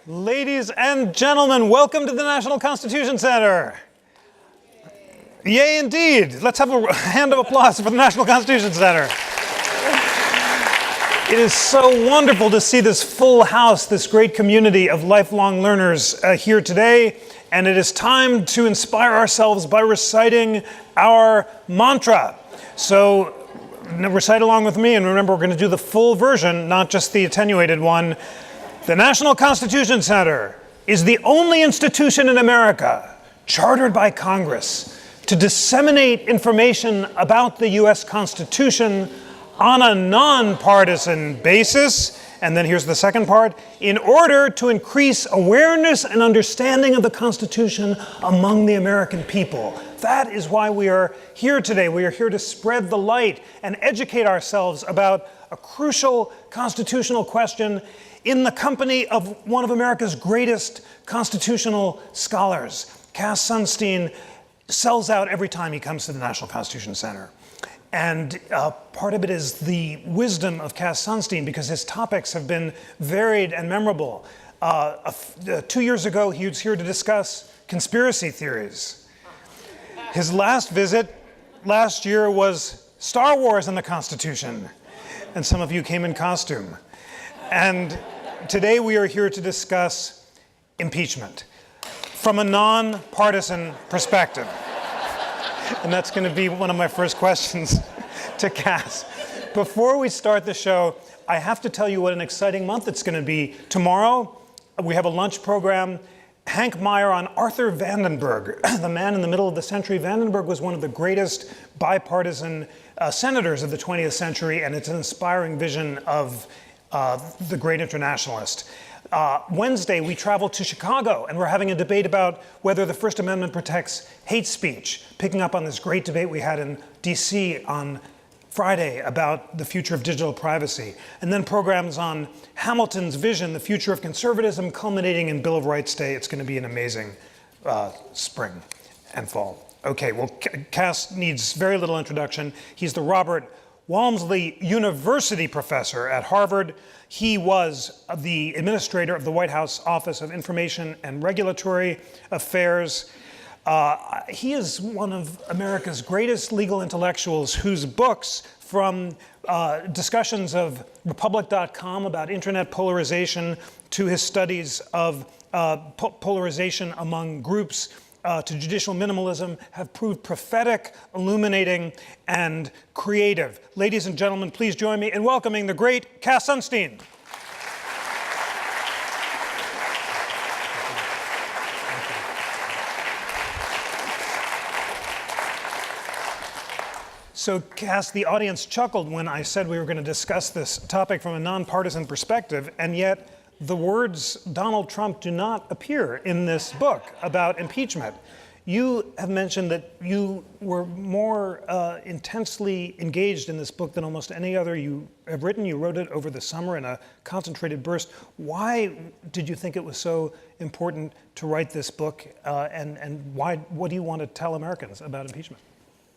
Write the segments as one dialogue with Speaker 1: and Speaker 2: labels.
Speaker 1: Ladies and gentlemen, welcome to the National Constitution Center. Yay, indeed. Let's have a hand of applause for the National Constitution Center. It is so wonderful to see this full house, this great community of lifelong learners here today. And it is time to inspire ourselves by reciting our mantra. So recite along with me, and remember, we're going to do the full version, not just the attenuated one. The National Constitution Center is the only institution in America chartered by Congress to disseminate information about the U.S. Constitution on a nonpartisan basis. And then here's the second part: in order to increase awareness and understanding of the Constitution among the American people. That is why we are here today. We are here to spread the light and educate ourselves about a crucial constitutional question in the company of one of America's greatest constitutional scholars. Cass Sunstein sells out every time he comes to the National Constitution Center. And part of it is the wisdom of Cass Sunstein, because his topics have been varied and memorable. 2 years ago, he was here to discuss conspiracy theories. His last visit last year was Star Wars and the Constitution. And some of you came in costume. And today we are here to discuss impeachment from a nonpartisan perspective. And that's going to be one of my first questions to Cass. Before we start the show, I have to tell you what an exciting month it's going to be. Tomorrow, we have a lunch program. Hank Meyer on Arthur Vandenberg, the man in the middle of the century. Vandenberg was one of the greatest bipartisan senators of the 20th century, and it's an inspiring vision of the great internationalist. Wednesday, we travel to Chicago, and we're having a debate about whether the First Amendment protects hate speech, picking up on this great debate we had in D.C. on Friday about the future of digital privacy. And then programs on Hamilton's vision, the future of conservatism, culminating in Bill of Rights Day. It's going to be an amazing spring and fall. Okay, well, Cass needs very little introduction. He's the Robert Walmsley University professor at Harvard. He was the administrator of the White House Office of Information and Regulatory Affairs. He is one of America's greatest legal intellectuals, whose books, from discussions of Republic.com about internet polarization to his studies of polarization among groups, to judicial minimalism, have proved prophetic, illuminating, and creative. Ladies and gentlemen, please join me in welcoming the great Cass Sunstein. So, Cass, the audience chuckled when I said we were going to discuss this topic from a nonpartisan perspective, and yet the words Donald Trump do not appear in this book about impeachment. You have mentioned that you were more intensely engaged in this book than almost any other you have written. You wrote it over the summer in a concentrated burst. Why did you think it was so important to write this book, and what do you want to tell Americans about impeachment?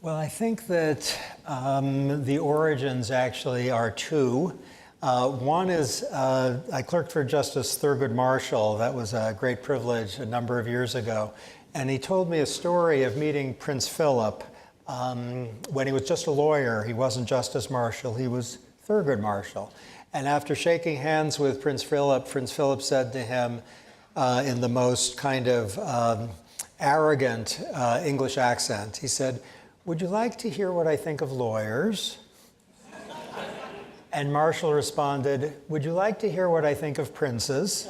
Speaker 2: Well, I think that the origins actually are two. One is I clerked for Justice Thurgood Marshall. That was a great privilege a number of years ago. And he told me a story of meeting Prince Philip when he was just a lawyer. He wasn't Justice Marshall, he was Thurgood Marshall. And after shaking hands with Prince Philip said to him in the most kind of arrogant English accent, he said, "Would you like to hear what I think of lawyers?" And Marshall responded, "Would you like to hear what I think of princes?"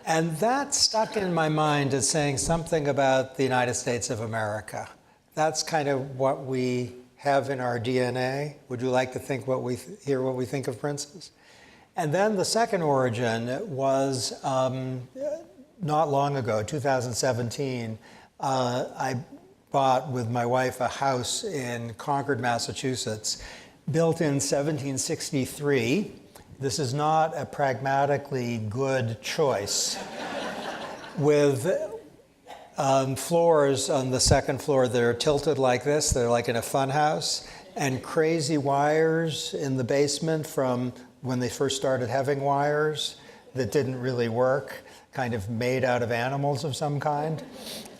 Speaker 2: And that stuck in my mind as saying something about the United States of America. That's kind of what we have in our DNA. Would you like to hear what we think of princes? And then the second origin was not long ago, 2017. I bought with my wife a house in Concord, Massachusetts, built in 1763. This is not a pragmatically good choice. With floors on the second floor that are tilted like this, they're like in a fun house, and crazy wires in the basement from when they first started having wires. that didn't really work, kind of made out of animals of some kind.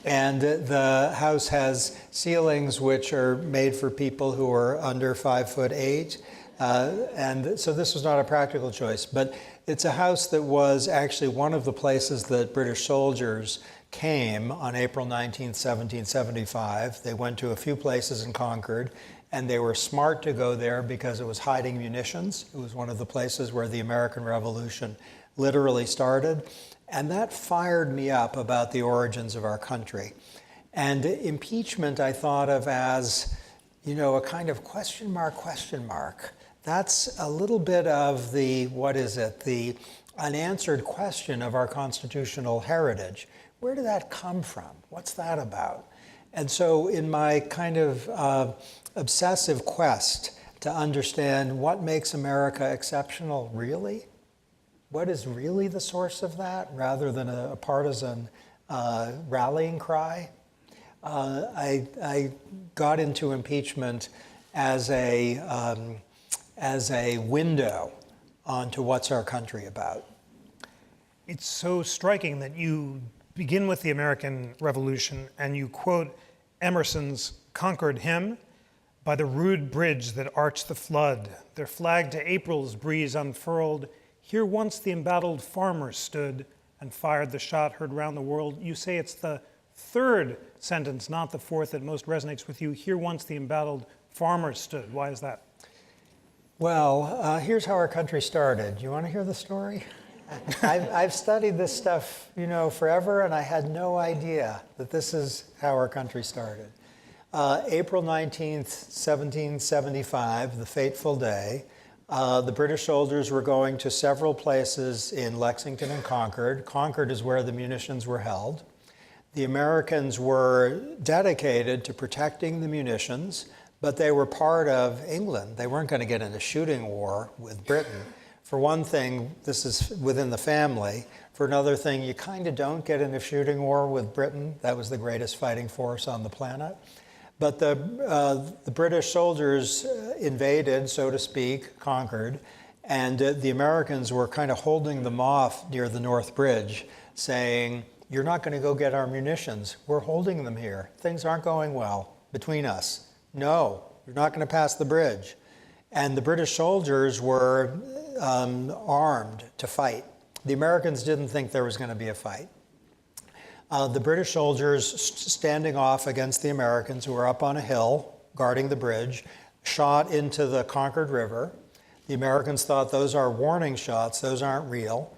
Speaker 2: And the house has ceilings which are made for people who are under 5'8". And so this was not a practical choice, but it's a house that was actually one of the places that British soldiers came on April 19th, 1775. They went to a few places in Concord, and they were smart to go there because it was hiding munitions. It was one of the places where the American Revolution literally started. And that fired me up about the origins of our country. And impeachment I thought of as, a kind of question mark, question mark. That's a little bit of the, the unanswered question of our constitutional heritage. Where did that come from? What's that about? And so in my kind of obsessive quest to understand what makes America exceptional, really? What is really the source of that, rather than a partisan rallying cry? I got into impeachment as a window onto what's our country about.
Speaker 1: It's so striking that you begin with the American Revolution and you quote Emerson's Concord hymn, "By the rude bridge that arched the flood, their flag to April's breeze unfurled, here once the embattled farmers stood and fired the shot heard round the world." You say it's the third sentence, not the fourth, that most resonates with you. Here once the embattled farmers stood. Why is that?
Speaker 2: Well, here's how our country started. You want to hear the story? I've studied this stuff, forever, and I had no idea that this is how our country started. April 19th, 1775, the fateful day, the British soldiers were going to several places in Lexington and Concord. Concord is where the munitions were held. The Americans were dedicated to protecting the munitions, but they were part of England. They weren't going to get in a shooting war with Britain. For one thing, this is within the family. For another thing, you kind of don't get in a shooting war with Britain. That was the greatest fighting force on the planet. But the British soldiers invaded, so to speak, conquered, and the Americans were kind of holding them off near the North Bridge, saying, "You're not going to go get our munitions. We're holding them here. Things aren't going well between us. No, you're not going to pass the bridge." And the British soldiers were armed to fight. The Americans didn't think there was going to be a fight. The British soldiers standing off against the Americans, who were up on a hill guarding the bridge, shot into the Concord River. The Americans thought those are warning shots, those aren't real.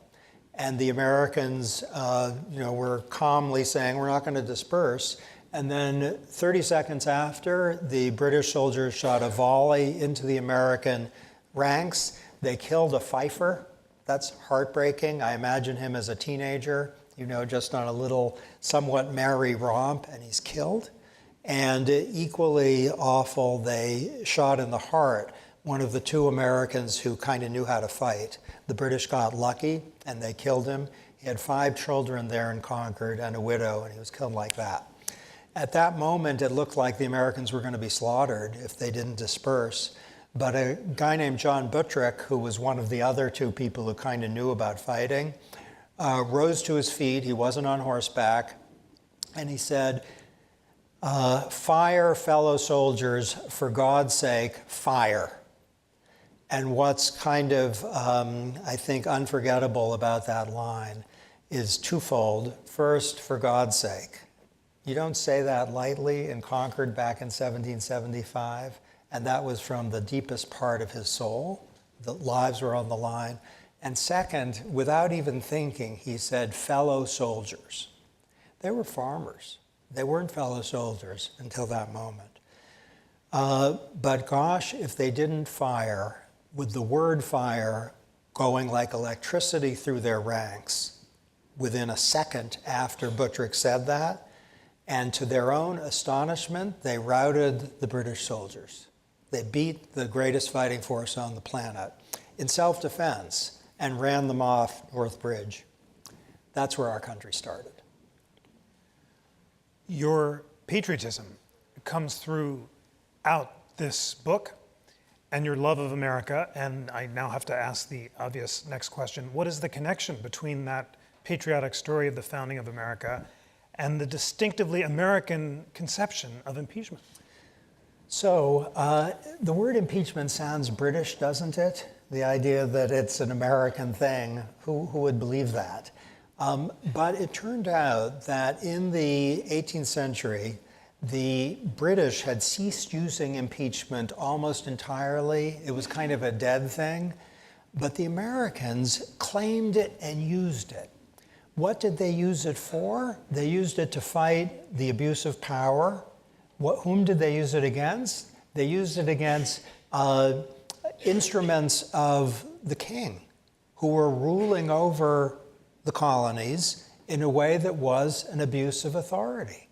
Speaker 2: And the Americans were calmly saying, "We're not going to disperse." And then 30 seconds after, the British soldiers shot a volley into the American ranks. They killed a fifer. That's heartbreaking. I imagine him as a teenager, just on a little somewhat merry romp, and he's killed. And equally awful, they shot in the heart one of the two Americans who kind of knew how to fight. The British got lucky, and they killed him. He had 5 children there in Concord and a widow, and he was killed like that. At that moment, it looked like the Americans were going to be slaughtered if they didn't disperse. But a guy named John Buttrick, who was one of the other 2 people who kind of knew about fighting, rose to his feet. He wasn't on horseback. And he said, "Fire, fellow soldiers, for God's sake, fire." And what's kind of, I think, unforgettable about that line is twofold. First, for God's sake. You don't say that lightly in Concord back in 1775, and that was from the deepest part of his soul. The lives were on the line. And second, without even thinking, he said, "fellow soldiers." They were farmers. They weren't fellow soldiers until that moment. But gosh, if they didn't fire, with the word fire going like electricity through their ranks within a second after Buttrick said that, and to their own astonishment, they routed the British soldiers. They beat the greatest fighting force on the planet in self-defense and ran them off North Bridge. That's where our country started.
Speaker 1: Your patriotism comes throughout this book, and your love of America. And I now have to ask the obvious next question. What is the connection between that patriotic story of the founding of America and the distinctively American conception of impeachment?
Speaker 2: So the word impeachment sounds British, doesn't it? The idea that it's an American thing. Who would believe that? But it turned out that in the 18th century, the British had ceased using impeachment almost entirely. It was kind of a dead thing. But the Americans claimed it and used it. What did they use it for? They used it to fight the abuse of power. Whom did they use it against? They used it against instruments of the king, who were ruling over the colonies in a way that was an abuse of authority.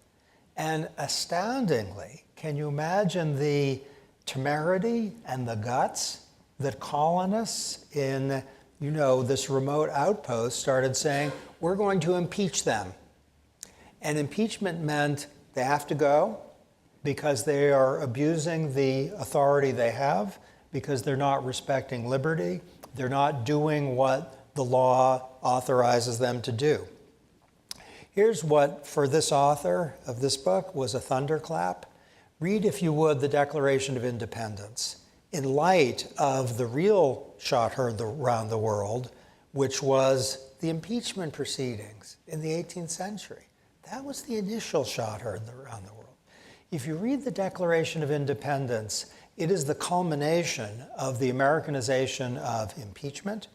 Speaker 2: And astoundingly, can you imagine the temerity and the guts that colonists in, this remote outpost started saying, we're going to impeach them. And impeachment meant they have to go because they are abusing the authority they have, because they're not respecting liberty, they're not doing what the law authorizes them to do. Here's what, for this author of this book, was a thunderclap. Read, if you would, the Declaration of Independence in light of the real shot heard around the world, which was the impeachment proceedings in the 18th century. That was the initial shot heard around the world. If you read the Declaration of Independence, it is the culmination of the Americanization of impeachment.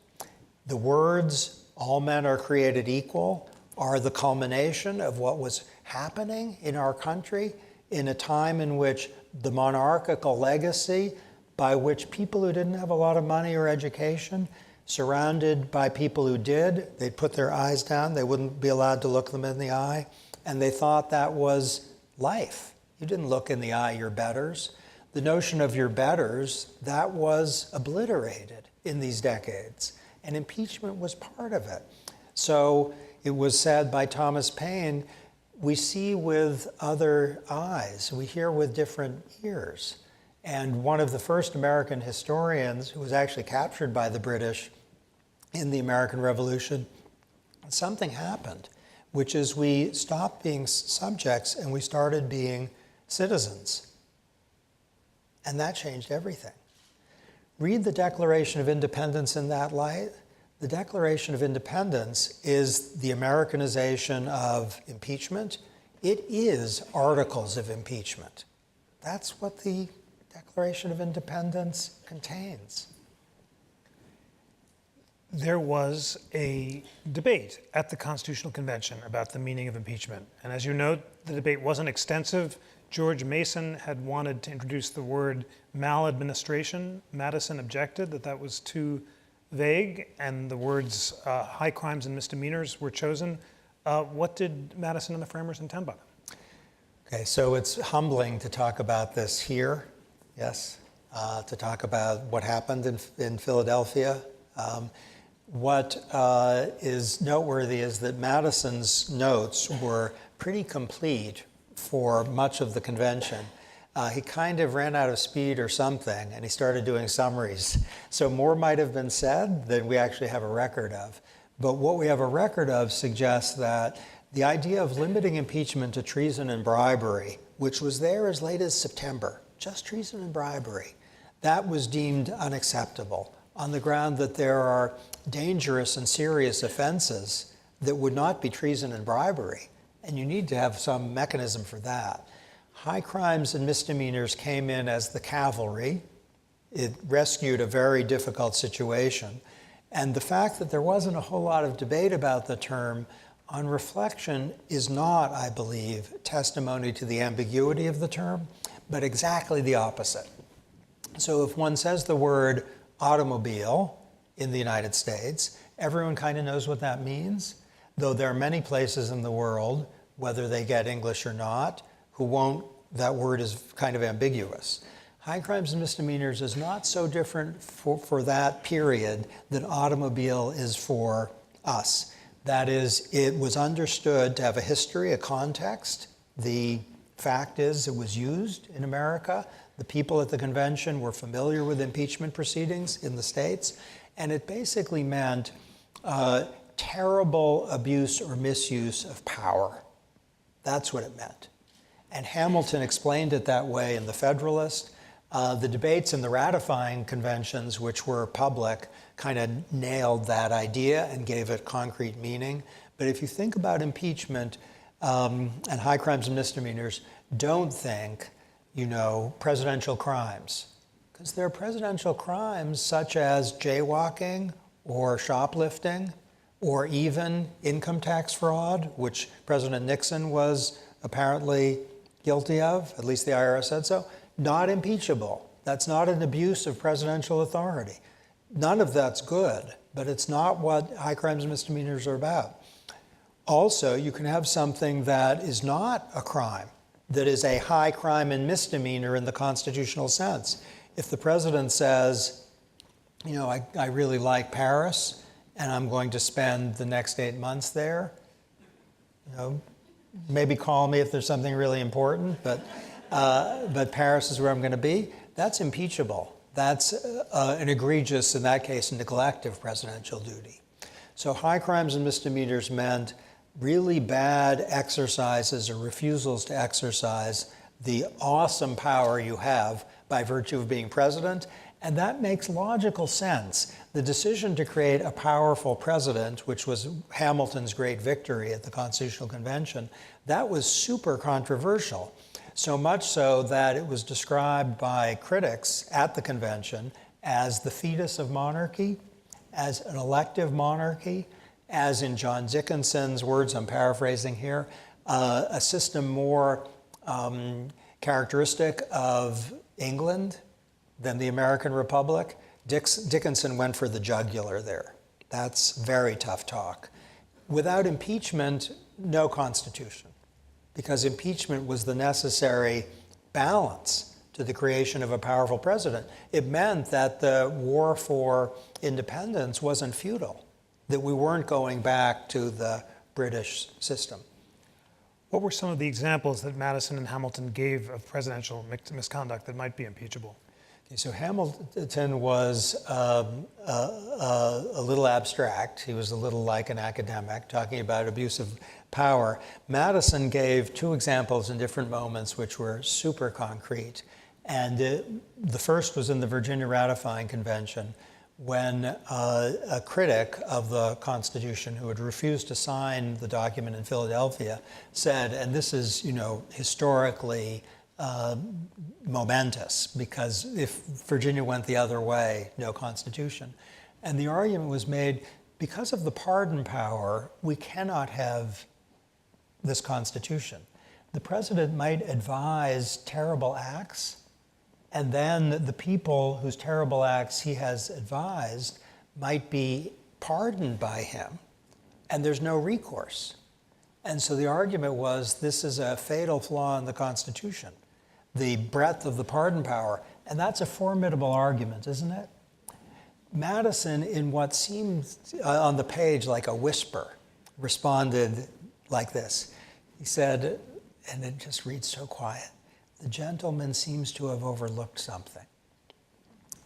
Speaker 2: The words, all men are created equal, are the culmination of what was happening in our country in a time in which the monarchical legacy, by which people who didn't have a lot of money or education, surrounded by people who did, they'd put their eyes down, they wouldn't be allowed to look them in the eye, and they thought that was life. You didn't look in the eye your betters. The notion of your betters, that was obliterated in these decades, and impeachment was part of it. So it was said by Thomas Paine, we see with other eyes, we hear with different ears. And one of the first American historians who was actually captured by the British in the American Revolution, something happened, which is we stopped being subjects and we started being citizens. And that changed everything. Read the Declaration of Independence in that light. The Declaration of Independence is the Americanization of impeachment. It is articles of impeachment. That's what the Declaration of Independence contains.
Speaker 1: There was a debate at the Constitutional Convention about the meaning of impeachment. And as you note, the debate wasn't extensive. George Mason had wanted to introduce the word maladministration. Madison objected that was too vague, and the words high crimes and misdemeanors were chosen. What did Madison and the framers intend by them?
Speaker 2: Okay, so it's humbling to talk about this here, yes, to talk about what happened in Philadelphia. What is noteworthy is that Madison's notes were pretty complete for much of the convention. He kind of ran out of speed or something, and he started doing summaries. So more might have been said than we actually have a record of. But what we have a record of suggests that the idea of limiting impeachment to treason and bribery, which was there as late as September, just treason and bribery, that was deemed unacceptable on the ground that there are dangerous and serious offenses that would not be treason and bribery, and you need to have some mechanism for that. High crimes and misdemeanors came in as the cavalry. It rescued a very difficult situation. And the fact that there wasn't a whole lot of debate about the term, on reflection, is not, I believe, testimony to the ambiguity of the term, but exactly the opposite. So if one says the word automobile in the United States, everyone kind of knows what that means, though there are many places in the world, whether they get English or not, who won't, that word is kind of ambiguous. High crimes and misdemeanors is not so different for that period than automobile is for us. That is, it was understood to have a history, a context. The fact is it was used in America. The people at the convention were familiar with impeachment proceedings in the states, and it basically meant terrible abuse or misuse of power. That's what it meant. And Hamilton explained it that way in the Federalist. The debates in the ratifying conventions, which were public, kind of nailed that idea and gave it concrete meaning. But if you think about impeachment and high crimes and misdemeanors, don't think, presidential crimes. Because there are presidential crimes such as jaywalking or shoplifting or even income tax fraud, which President Nixon was apparently guilty of, at least the IRS said so, not impeachable. That's not an abuse of presidential authority. None of that's good, but it's not what high crimes and misdemeanors are about. Also, you can have something that is not a crime, that is a high crime and misdemeanor in the constitutional sense. If the president says, I really like Paris, and I'm going to spend the next 8 months there, maybe call me if there's something really important, but Paris is where I'm going to be, that's impeachable. That's an egregious, in that case, neglect of presidential duty. So high crimes and misdemeanors meant really bad exercises or refusals to exercise the awesome power you have by virtue of being president, and that makes logical sense. The decision to create a powerful president, which was Hamilton's great victory at the Constitutional Convention, that was super controversial. So much so that it was described by critics at the convention as the fetus of monarchy, as an elective monarchy, as in John Dickinson's words, I'm paraphrasing here, a system more characteristic of England than the American Republic. Dickinson went for the jugular there. That's very tough talk. Without impeachment, no constitution, because impeachment was the necessary balance to the creation of a powerful president. It meant that the war for independence wasn't futile, that we weren't going back to the British system.
Speaker 1: What were some of the examples that Madison and Hamilton gave of presidential misconduct that might be impeachable?
Speaker 2: Okay, so Hamilton was a little abstract. He was a little like an academic, talking about abuse of power. Madison gave two examples in different moments which were super concrete. And the first was in the Virginia ratifying convention, when a critic of the Constitution who had refused to sign the document in Philadelphia said, and this is, historically momentous, because if Virginia went the other way, no Constitution. And the argument was made, because of the pardon power, we cannot have this Constitution. The president might advise terrible acts, and then the people whose terrible acts he has advised might be pardoned by him, and there's no recourse. And so the argument was, this is a fatal flaw in the Constitution, the breadth of the pardon power. And that's a formidable argument, isn't it? Madison, in what seemed on the page like a whisper, responded like this. He said, and it just reads so quiet, "The gentleman seems to have overlooked something."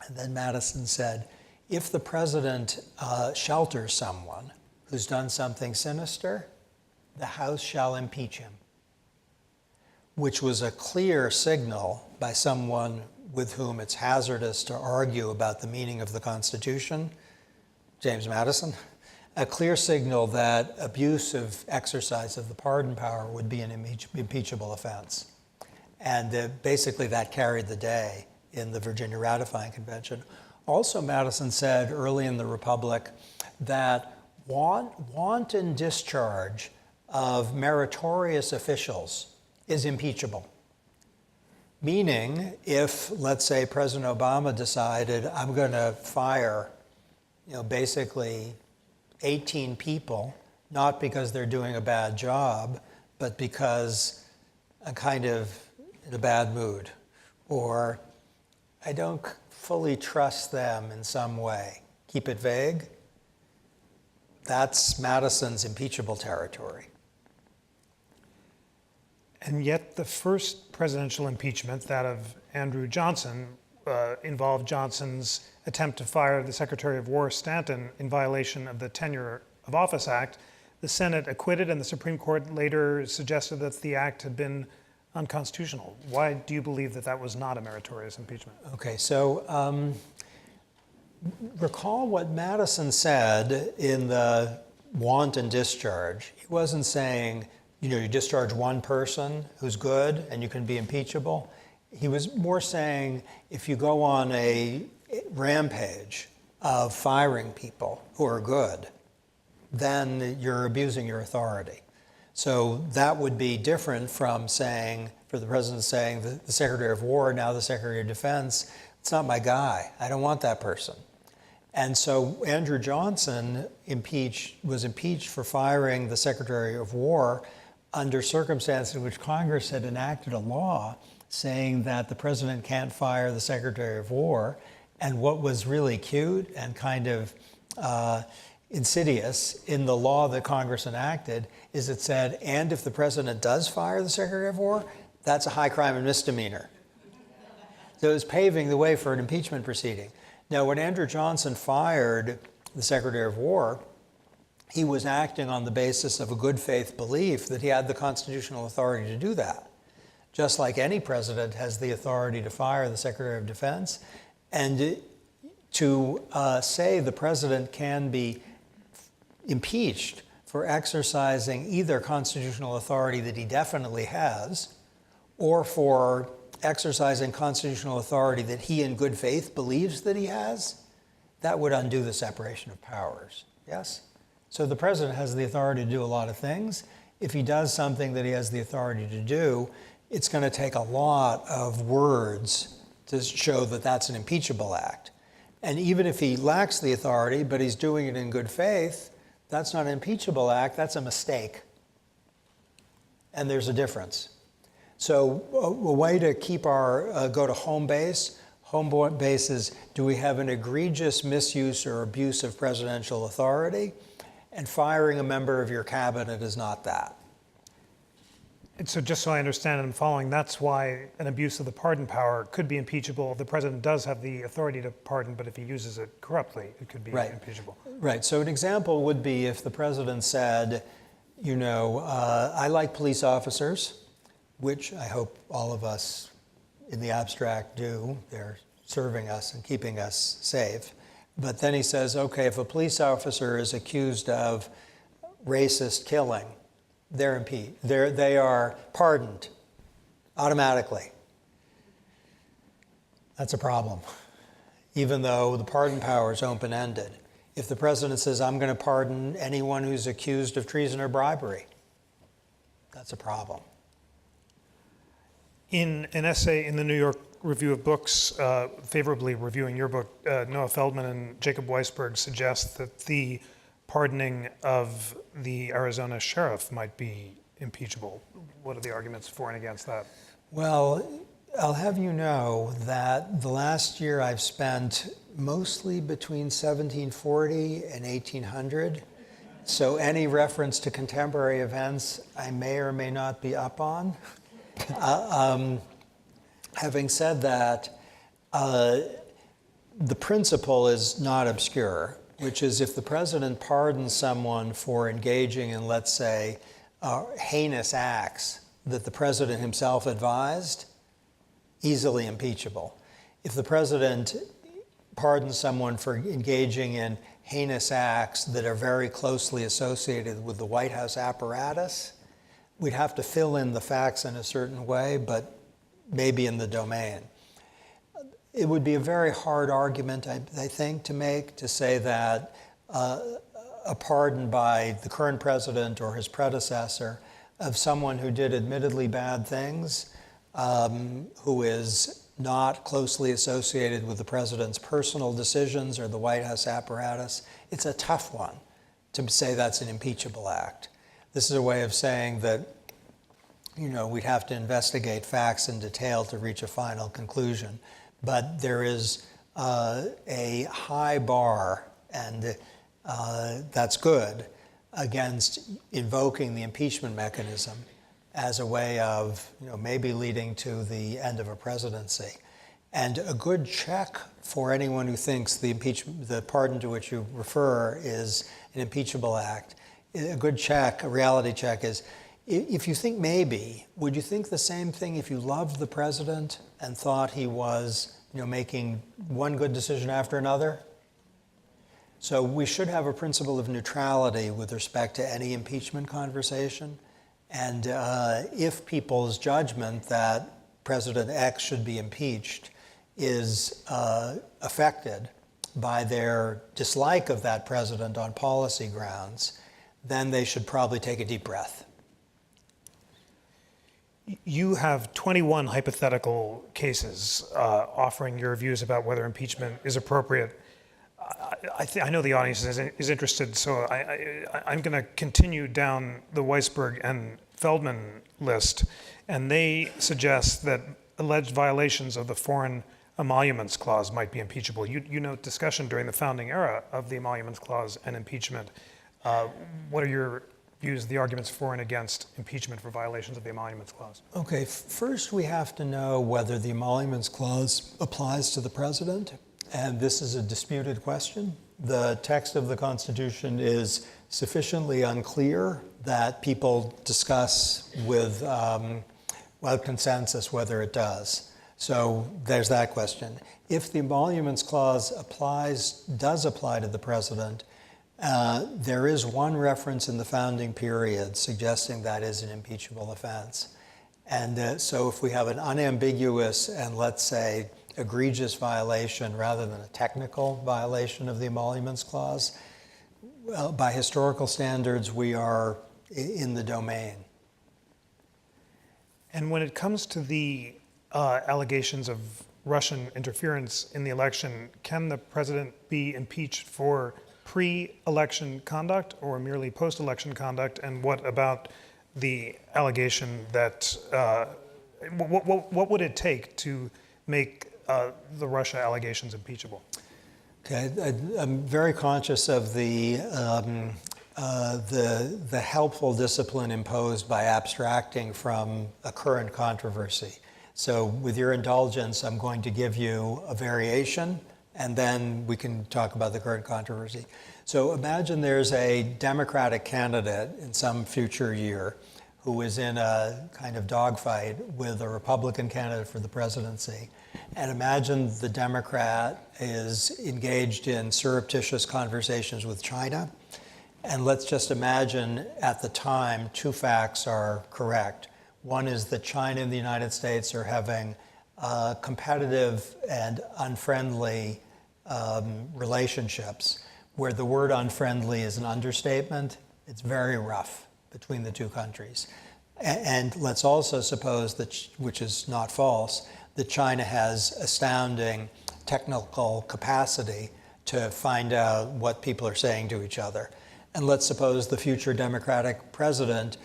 Speaker 2: And then Madison said, if the president shelters someone who's done something sinister, the House shall impeach him, which was a clear signal by someone with whom it's hazardous to argue about the meaning of the Constitution, James Madison, a clear signal that abuse of exercise of the pardon power would be an impeachable offense. And basically that carried the day in the Virginia ratifying convention. Also, Madison said early in the Republic that wanton discharge of meritorious officials is impeachable. Meaning, if, let's say, President Obama decided, I'm going to fire, basically 18 people, not because they're doing a bad job, but because I'm kind of in a bad mood, or I don't fully trust them in some way. Keep it vague. That's Madison's impeachable territory.
Speaker 1: And yet the first presidential impeachment, that of Andrew Johnson, involved Johnson's attempt to fire the Secretary of War, Stanton, in violation of the Tenure of Office Act. The Senate acquitted, and the Supreme Court later suggested that the act had been unconstitutional. Why do you believe that that was not a meritorious impeachment?
Speaker 2: Okay, so recall what Madison said in the wanton discharge. He wasn't saying, you discharge one person who's good and you can be impeachable. He was more saying, if you go on a rampage of firing people who are good, then you're abusing your authority. So that would be different from saying, for the president saying, the Secretary of War, now the Secretary of Defense, it's not my guy. I don't want that person. And so Andrew Johnson was impeached for firing the Secretary of War under circumstances in which Congress had enacted a law saying that the president can't fire the Secretary of War. And what was really cute and kind of insidious in the law that Congress enacted is it said, and if the president does fire the Secretary of War, that's a high crime and misdemeanor. So it was paving the way for an impeachment proceeding. Now, when Andrew Johnson fired the Secretary of War, he was acting on the basis of a good faith belief that he had the constitutional authority to do that. Just like any president has the authority to fire the Secretary of Defense. And to say the president can be impeached for exercising either constitutional authority that he definitely has, or for exercising constitutional authority that he in good faith believes that he has, that would undo the separation of powers, yes? So the president has the authority to do a lot of things. If he does something that he has the authority to do, it's going to take a lot of words to show that that's an impeachable act. And even if he lacks the authority, but he's doing it in good faith, that's not an impeachable act, that's a mistake. And there's a difference. So a way to keep our, go to home base is, do we have an egregious misuse or abuse of presidential authority? And firing a member of your cabinet is not that.
Speaker 1: And so just so I understand and I'm following, that's why an abuse of the pardon power could be impeachable. The president does have the authority to pardon, but if he uses it corruptly, it could be impeachable.
Speaker 2: Right. So an example would be if the president said, I like police officers, which I hope all of us in the abstract do. They're serving us and keeping us safe. But then he says, okay, if a police officer is accused of racist killing, they're impeached. They are pardoned automatically. That's a problem, even though the pardon power is open-ended. If the president says, I'm going to pardon anyone who's accused of treason or bribery, that's a problem.
Speaker 1: In an essay in the New York Review of Books, favorably reviewing your book, Noah Feldman and Jacob Weisberg suggest that the pardoning of the Arizona sheriff might be impeachable. What are the arguments for and against that?
Speaker 2: Well, I'll have you know that the last year I've spent mostly between 1740 and 1800. So any reference to contemporary events I may or may not be up on. Having said that, the principle is not obscure, which is if the president pardons someone for engaging in, let's say, heinous acts that the president himself advised, easily impeachable. If the president pardons someone for engaging in heinous acts that are very closely associated with the White House apparatus, we'd have to fill in the facts in a certain way, but maybe in the domain. It would be a very hard argument, I think, to make, to say that a pardon by the current president or his predecessor of someone who did admittedly bad things, who is not closely associated with the president's personal decisions or the White House apparatus, it's a tough one to say that's an impeachable act. This is a way of saying that, we'd have to investigate facts in detail to reach a final conclusion. But there is a high bar, and that's good, against invoking the impeachment mechanism as a way of maybe leading to the end of a presidency. And a good check for anyone who thinks the pardon to which you refer is an impeachable act, a good check, a reality check is, if you think maybe, would you think the same thing if you loved the president and thought he was making one good decision after another? So we should have a principle of neutrality with respect to any impeachment conversation. And if people's judgment that President X should be impeached is affected by their dislike of that president on policy grounds, then they should probably take a deep breath.
Speaker 1: You have 21 hypothetical cases offering your views about whether impeachment is appropriate. I know the audience is interested, so I'm going to continue down the Weisberg and Feldman list, and they suggest that alleged violations of the Foreign Emoluments Clause might be impeachable. You note discussion during the founding era of the Emoluments Clause and impeachment. What are your views, the arguments for and against impeachment for violations of the Emoluments Clause?
Speaker 2: Okay, first we have to know whether the Emoluments Clause applies to the president, and this is a disputed question. The text of the Constitution is sufficiently unclear that people discuss without consensus whether it does. So there's that question. If the Emoluments Clause does apply to the president, there is one reference in the founding period suggesting that is an impeachable offense. And so if we have an unambiguous and, let's say, egregious violation rather than a technical violation of the Emoluments Clause, well, by historical standards, we are in the domain.
Speaker 1: And when it comes to the allegations of Russian interference in the election, can the president be impeached for pre-election conduct or merely post-election conduct? And what about the allegation that, what would it take to make the Russia allegations impeachable?
Speaker 2: Okay, I'm very conscious of the helpful discipline imposed by abstracting from a current controversy. So with your indulgence, I'm going to give you a variation, and then we can talk about the current controversy. So imagine there's a Democratic candidate in some future year who is in a kind of dogfight with a Republican candidate for the presidency. And imagine the Democrat is engaged in surreptitious conversations with China. And let's just imagine at the time, two facts are correct. One is that China and the United States are having competitive and unfriendly relationships, where the word unfriendly is an understatement. It's very rough between the two countries. And let's also suppose that, which is not false, that China has astounding technical capacity to find out what people are saying to each other. And let's suppose the future Democratic president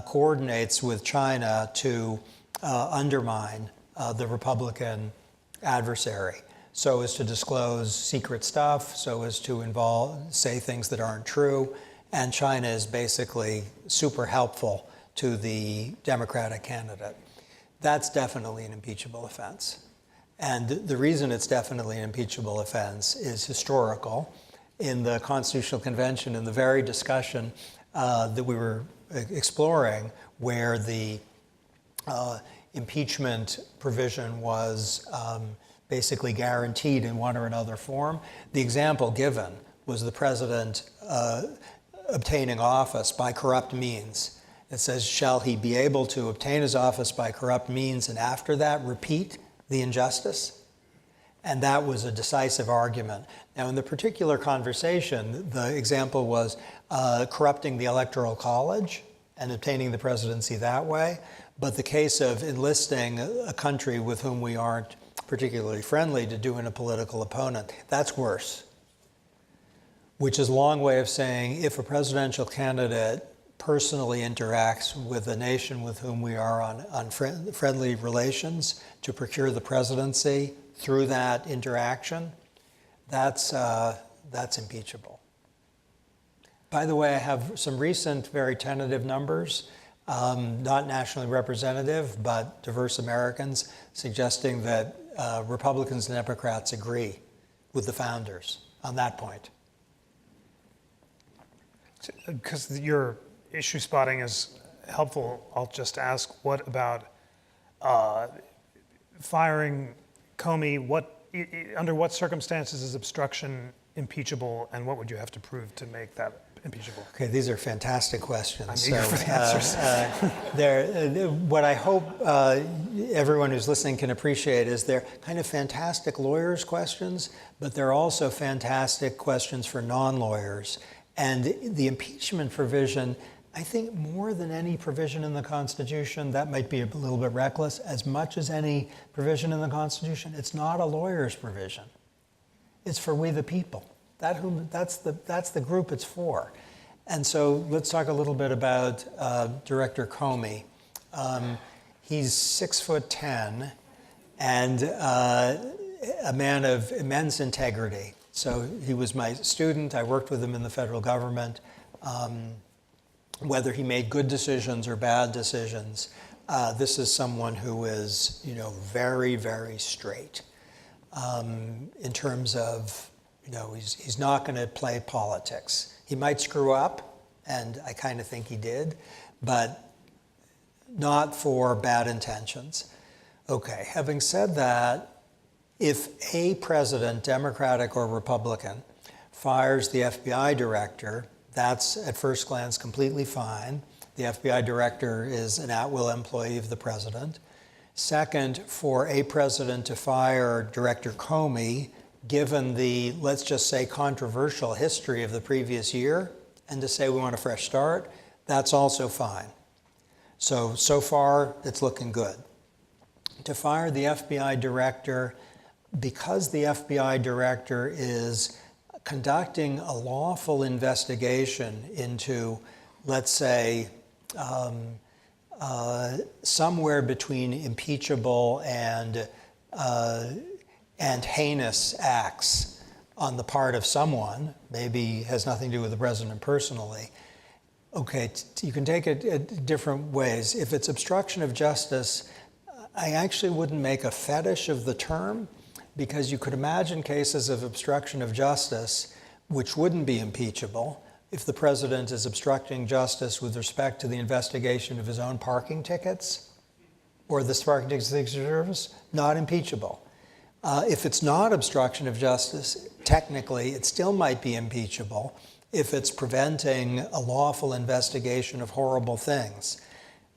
Speaker 2: coordinates with China to undermine the Republican adversary, so as to disclose secret stuff, so as to say things that aren't true. And China is basically super helpful to the Democratic candidate. That's definitely an impeachable offense. And the reason it's definitely an impeachable offense is historical. In the Constitutional Convention, in the very discussion that we were exploring, where the impeachment provision was basically guaranteed in one or another form, the example given was the president obtaining office by corrupt means. It says, shall he be able to obtain his office by corrupt means and after that repeat the injustice? And that was a decisive argument. Now, in the particular conversation, the example was corrupting the Electoral College and obtaining the presidency that way. But the case of enlisting a country with whom we aren't particularly friendly to do in a political opponent, that's worse. Which is a long way of saying if a presidential candidate personally interacts with a nation with whom we are on friendly relations to procure the presidency through that interaction, that's impeachable. By the way, I have some recent, very tentative numbers. not nationally representative, but diverse Americans, suggesting that Republicans and Democrats agree with the founders on that point.
Speaker 1: Because your issue spotting is helpful, I'll just ask, what about firing Comey? Under what circumstances is obstruction impeachable, and what would you have to prove to make that impeachable?
Speaker 2: Okay, these are fantastic questions.
Speaker 1: I'm eager for the answers.
Speaker 2: What I hope everyone who's listening can appreciate is they're kind of fantastic lawyers' questions, but they're also fantastic questions for non-lawyers. And the impeachment provision, I think more than any provision in the Constitution, that might be a little bit reckless, as much as any provision in the Constitution, it's not a lawyer's provision. It's for we the people. That's the group it's for. And so let's talk a little bit about Director Comey. He's 6'10" and a man of immense integrity. So he was my student. I worked with him in the federal government. Whether he made good decisions or bad decisions, this is someone who is, very, very straight in terms of, he's not going to play politics. He might screw up, and I kind of think he did, but not for bad intentions. Okay, having said that, if a president, Democratic or Republican, fires the FBI director, that's at first glance completely fine. The FBI director is an at-will employee of the president. Second, for a president to fire Director Comey, given the, let's just say, controversial history of the previous year, and to say we want a fresh start, that's also fine. So far, it's looking good. To fire the FBI director, because the FBI director is conducting a lawful investigation into, let's say, somewhere between impeachable and heinous acts on the part of someone, maybe has nothing to do with the president personally. Okay, you can take it different ways. If it's obstruction of justice, I actually wouldn't make a fetish of the term, because you could imagine cases of obstruction of justice which wouldn't be impeachable if the president is obstructing justice with respect to the investigation of his own parking tickets or the parking tickets service, not impeachable. If it's not obstruction of justice, technically it still might be impeachable if it's preventing a lawful investigation of horrible things.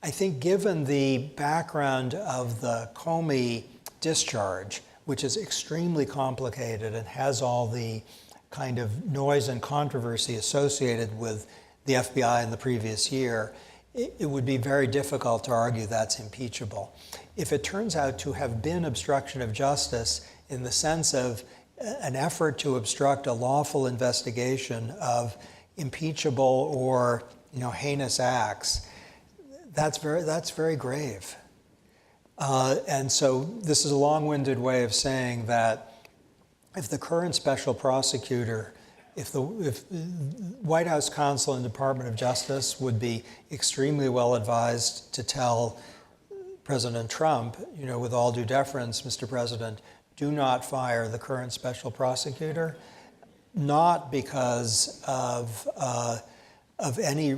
Speaker 2: I think given the background of the Comey discharge, which is extremely complicated and has all the kind of noise and controversy associated with the FBI in the previous year, it would be very difficult to argue that's impeachable. If it turns out to have been obstruction of justice in the sense of an effort to obstruct a lawful investigation of impeachable or heinous acts, that's very grave. And so this is a long-winded way of saying that if the current special prosecutor, if White House counsel and Department of Justice would be extremely well advised to tell President Trump, with all due deference, Mr. President, do not fire the current special prosecutor, not because of any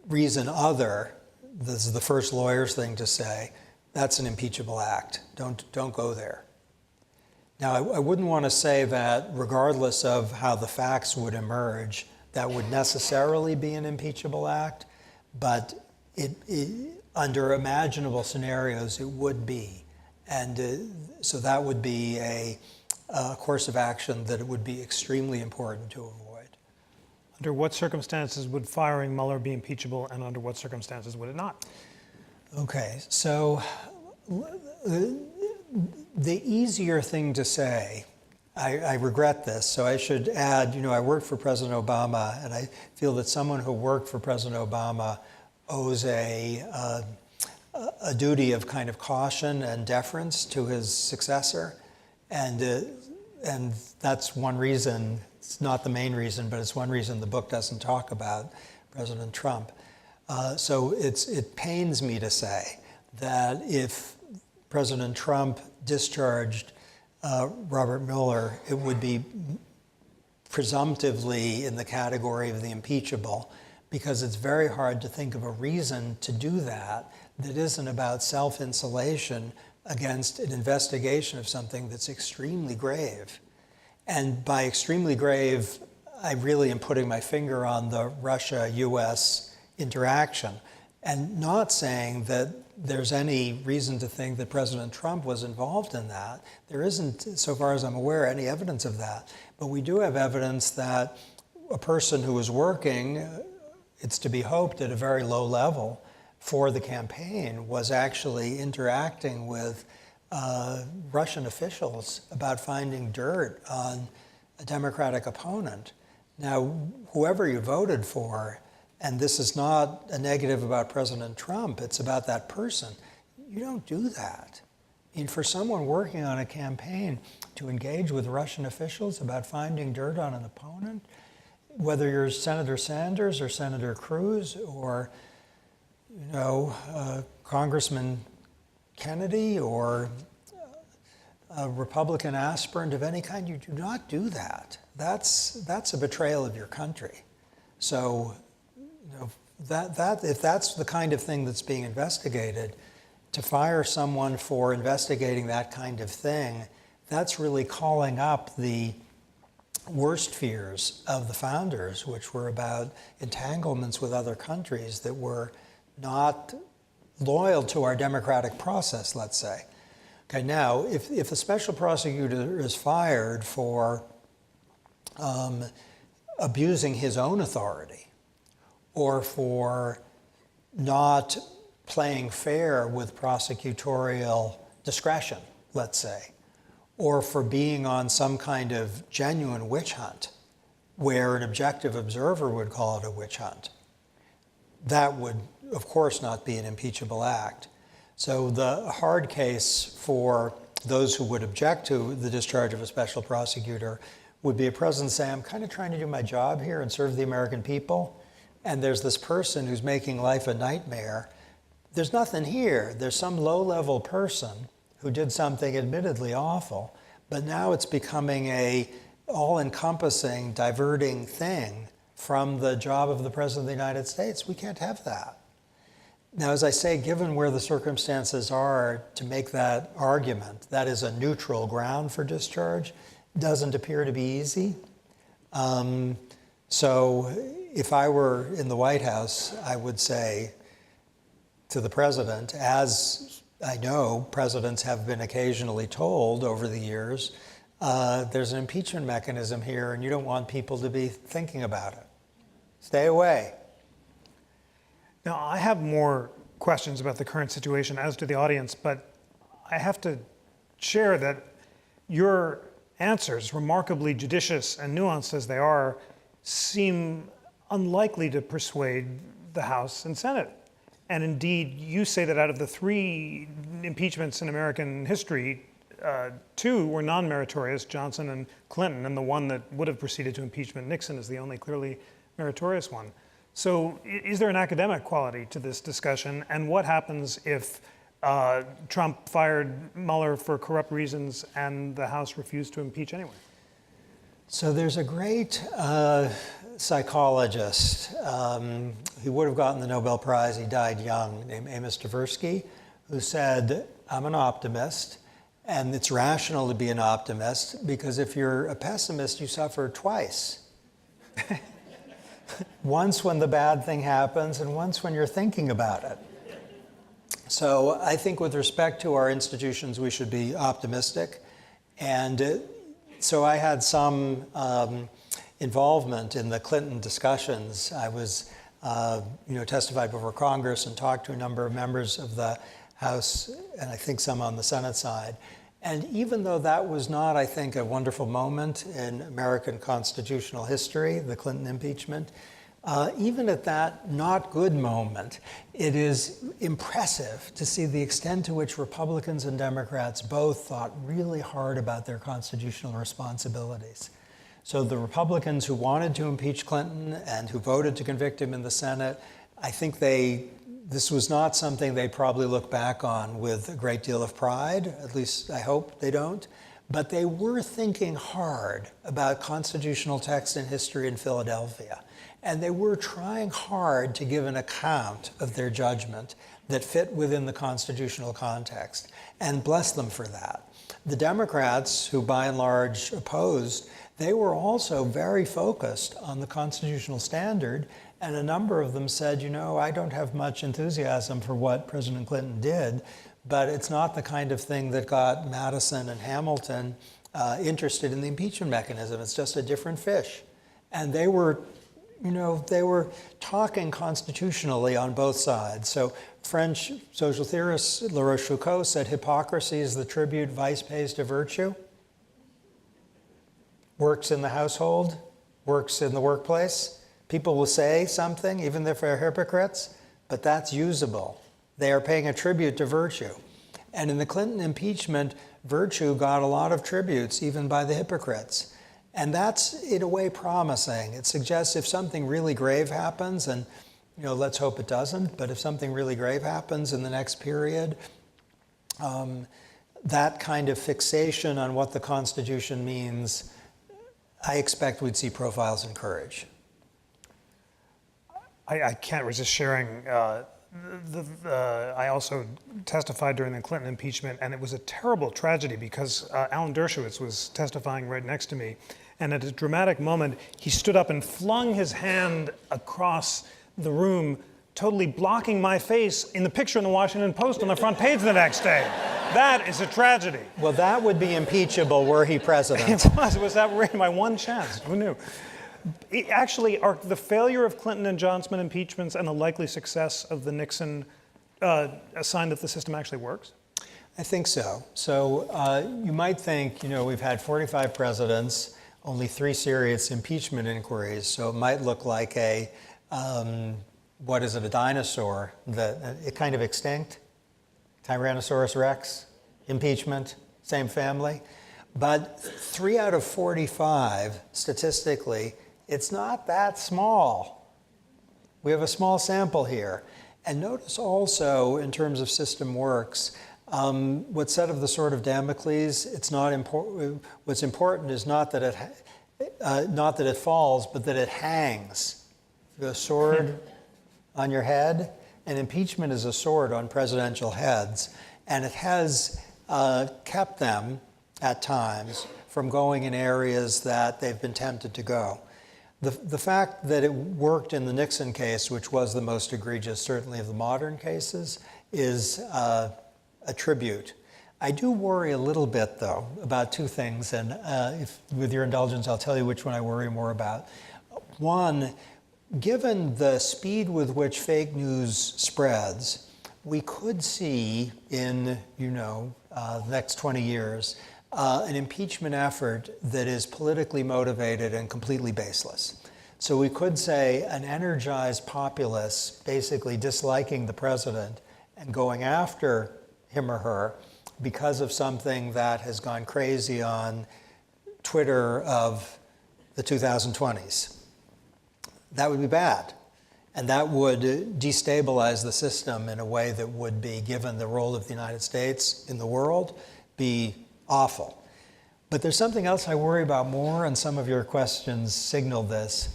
Speaker 2: reason other. This is the first lawyer's thing to say. That's an impeachable act. Don't go there. Now, I wouldn't want to say that regardless of how the facts would emerge, that would necessarily be an impeachable act, but under imaginable scenarios, it would be. And so that would be a course of action that it would be extremely important to avoid.
Speaker 1: Under what circumstances would firing Mueller be impeachable, and under what circumstances would it not?
Speaker 2: Okay, so the easier thing to say, I regret this, so I should add, I worked for President Obama, and I feel that someone who worked for President Obama owes a duty of kind of caution and deference to his successor, and that's one reason. It's not the main reason, but it's one reason the book doesn't talk about President Trump. So it pains me to say that if President Trump discharged Robert Mueller, it would be presumptively in the category of the impeachable, because it's very hard to think of a reason to do that that isn't about self-insulation against an investigation of something that's extremely grave. And by extremely grave, I really am putting my finger on the Russia-US interaction and not saying that there's any reason to think that President Trump was involved in that. There isn't, so far as I'm aware, any evidence of that. But we do have evidence that a person who was working, it's to be hoped at a very low level for the campaign, was actually interacting with Russian officials about finding dirt on a Democratic opponent. Now, whoever you voted for, and this is not a negative about President Trump, it's about that person, you don't do that. I mean, for someone working on a campaign to engage with Russian officials about finding dirt on an opponent, whether you're Senator Sanders or Senator Cruz or, Congressman Kennedy or a Republican aspirant of any kind, you do not do that. That's a betrayal of your country. So, if that's the kind of thing that's being investigated, to fire someone for investigating that kind of thing, that's really calling up the worst fears of the founders, which were about entanglements with other countries that were not loyal to our democratic process, let's say. Okay, now, if a special prosecutor is fired for abusing his own authority, or for not playing fair with prosecutorial discretion, let's say, or for being on some kind of genuine witch hunt, where an objective observer would call it a witch hunt, that would, of course, not be an impeachable act. So the hard case for those who would object to the discharge of a special prosecutor would be a president saying, I'm kind of trying to do my job here and serve the American people, and there's this person who's making life a nightmare. There's nothing here. There's some low-level person who did something admittedly awful, but now it's becoming a all-encompassing, diverting thing from the job of the President of the United States. We can't have that. Now, as I say, given where the circumstances are to make that argument, that is a neutral ground for discharge, doesn't appear to be easy. So if I were in the White House, I would say to the president, as I know presidents have been occasionally told over the years, there's an impeachment mechanism here and you don't want people to be thinking about it. Stay away.
Speaker 1: Now, I have more questions about the current situation, as do the audience, but I have to share that your answers, remarkably judicious and nuanced as they are, seem unlikely to persuade the House and Senate. And indeed, you say that out of the 3 impeachments in American history, 2 were non-meritorious, Johnson and Clinton, and the one that would have proceeded to impeachment, Nixon, is the only clearly meritorious one. So is there an academic quality to this discussion? And what happens if Trump fired Mueller for corrupt reasons and the House refused to impeach anyway?
Speaker 2: So there's a great psychologist who would have gotten the Nobel Prize, he died young, named Amos Tversky, who said, I'm an optimist, and it's rational to be an optimist, because if you're a pessimist, you suffer twice. Once when the bad thing happens, and once when you're thinking about it. So I think with respect to our institutions, we should be optimistic. And so I had some involvement in the Clinton discussions. I was, testified before Congress and talked to a number of members of the House, and I think some on the Senate side. And even though that was not, I think, a wonderful moment in American constitutional history, the Clinton impeachment, even at that not good moment, it is impressive to see the extent to which Republicans and Democrats both thought really hard about their constitutional responsibilities. So the Republicans who wanted to impeach Clinton and who voted to convict him in the Senate I think this was not something they probably look back on with a great deal of pride, at least I hope they don't, but they were thinking hard about constitutional text and history in Philadelphia. And they were trying hard to give an account of their judgment that fit within the constitutional context, and bless them for that. The Democrats, who by and large opposed, they were also very focused on the constitutional standard, and a number of them said, I don't have much enthusiasm for what President Clinton did, but it's not the kind of thing that got Madison and Hamilton interested in the impeachment mechanism. It's just a different fish. And they were talking constitutionally on both sides. So French social theorist La Rochefoucauld said hypocrisy is the tribute vice pays to virtue. Works in the household, works in the workplace. People will say something, even if they're hypocrites, but that's usable. They are paying a tribute to virtue. And in the Clinton impeachment, virtue got a lot of tributes, even by the hypocrites. And that's, in a way, promising. It suggests if something really grave happens, and let's hope it doesn't, but if something really grave happens in the next period, that kind of fixation on what the Constitution means, I expect we'd see profiles encourage.
Speaker 1: I can't resist sharing. I also testified during the Clinton impeachment, and it was a terrible tragedy because Alan Dershowitz was testifying right next to me. And at a dramatic moment, he stood up and flung his hand across the room, totally blocking my face in the picture in the Washington Post on the front page the next day. That is a tragedy.
Speaker 2: Well, that would be impeachable were he president.
Speaker 1: It was that really my one chance. Who knew? Actually, are the failure of Clinton and Johnson impeachments and the likely success of the Nixon a sign that the system actually works?
Speaker 2: I think so. So you might think, we've had 45 presidents, only 3 serious impeachment inquiries, so it might look like a dinosaur, it kind of extinct, Tyrannosaurus Rex, impeachment, same family. But 3 out of 45, statistically, it's not that small. We have a small sample here. And notice also, in terms of system works, what's said of the sword of Damocles, it's not important. What's important is not that it falls, but that it hangs. The sword on your head, and impeachment is a sword on presidential heads, and it has kept them at times from going in areas that they've been tempted to go. The fact that it worked in the Nixon case, which was the most egregious, certainly of the modern cases, is a tribute. I do worry a little bit, though, about 2 things, and with your indulgence, I'll tell you which one I worry more about. One, given the speed with which fake news spreads, we could see in, the next 20 years, an impeachment effort that is politically motivated and completely baseless. So we could say an energized populace basically disliking the president and going after him or her because of something that has gone crazy on Twitter of the 2020s. That would be bad. And that would destabilize the system in a way that would be, given the role of the United States in the world, be awful. But there's something else I worry about more, and some of your questions signal this.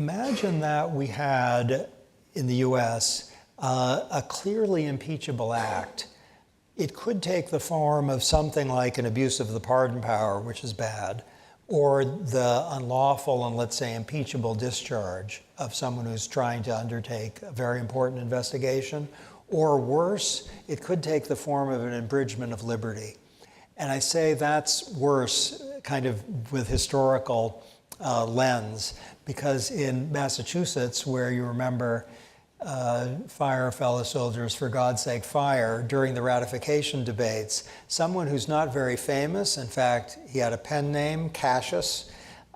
Speaker 2: Imagine that we had, in the US, a clearly impeachable act. It could take the form of something like an abuse of the pardon power, which is bad, or the unlawful and, let's say, impeachable discharge of someone who's trying to undertake a very important investigation, or worse, it could take the form of an abridgment of liberty. And I say that's worse kind of with historical lens, because in Massachusetts, where you remember fire, fellow soldiers, for God's sake, fire, during the ratification debates, someone who's not very famous, in fact, he had a pen name, Cassius,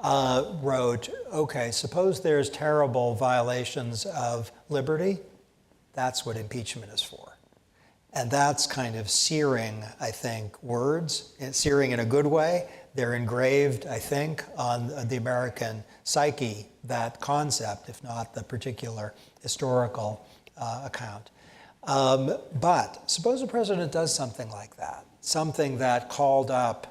Speaker 2: wrote, okay, suppose there's terrible violations of liberty, that's what impeachment is for. And that's kind of searing, I think, words, and searing in a good way, They're engraved, I think, on the American psyche, that concept, if not the particular historical account. But suppose a president does something like that, something that called up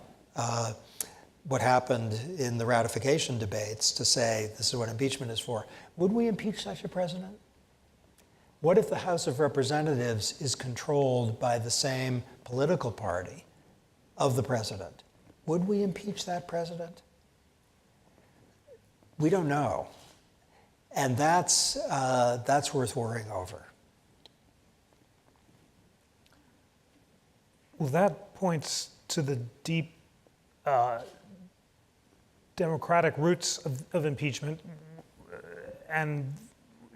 Speaker 2: what happened in the ratification debates to say this is what impeachment is for. Would we impeach such a president? What if the House of Representatives is controlled by the same political party of the president? Would we impeach that president? We don't know. And that's worth worrying over.
Speaker 1: Well, that points to the deep democratic roots of impeachment. And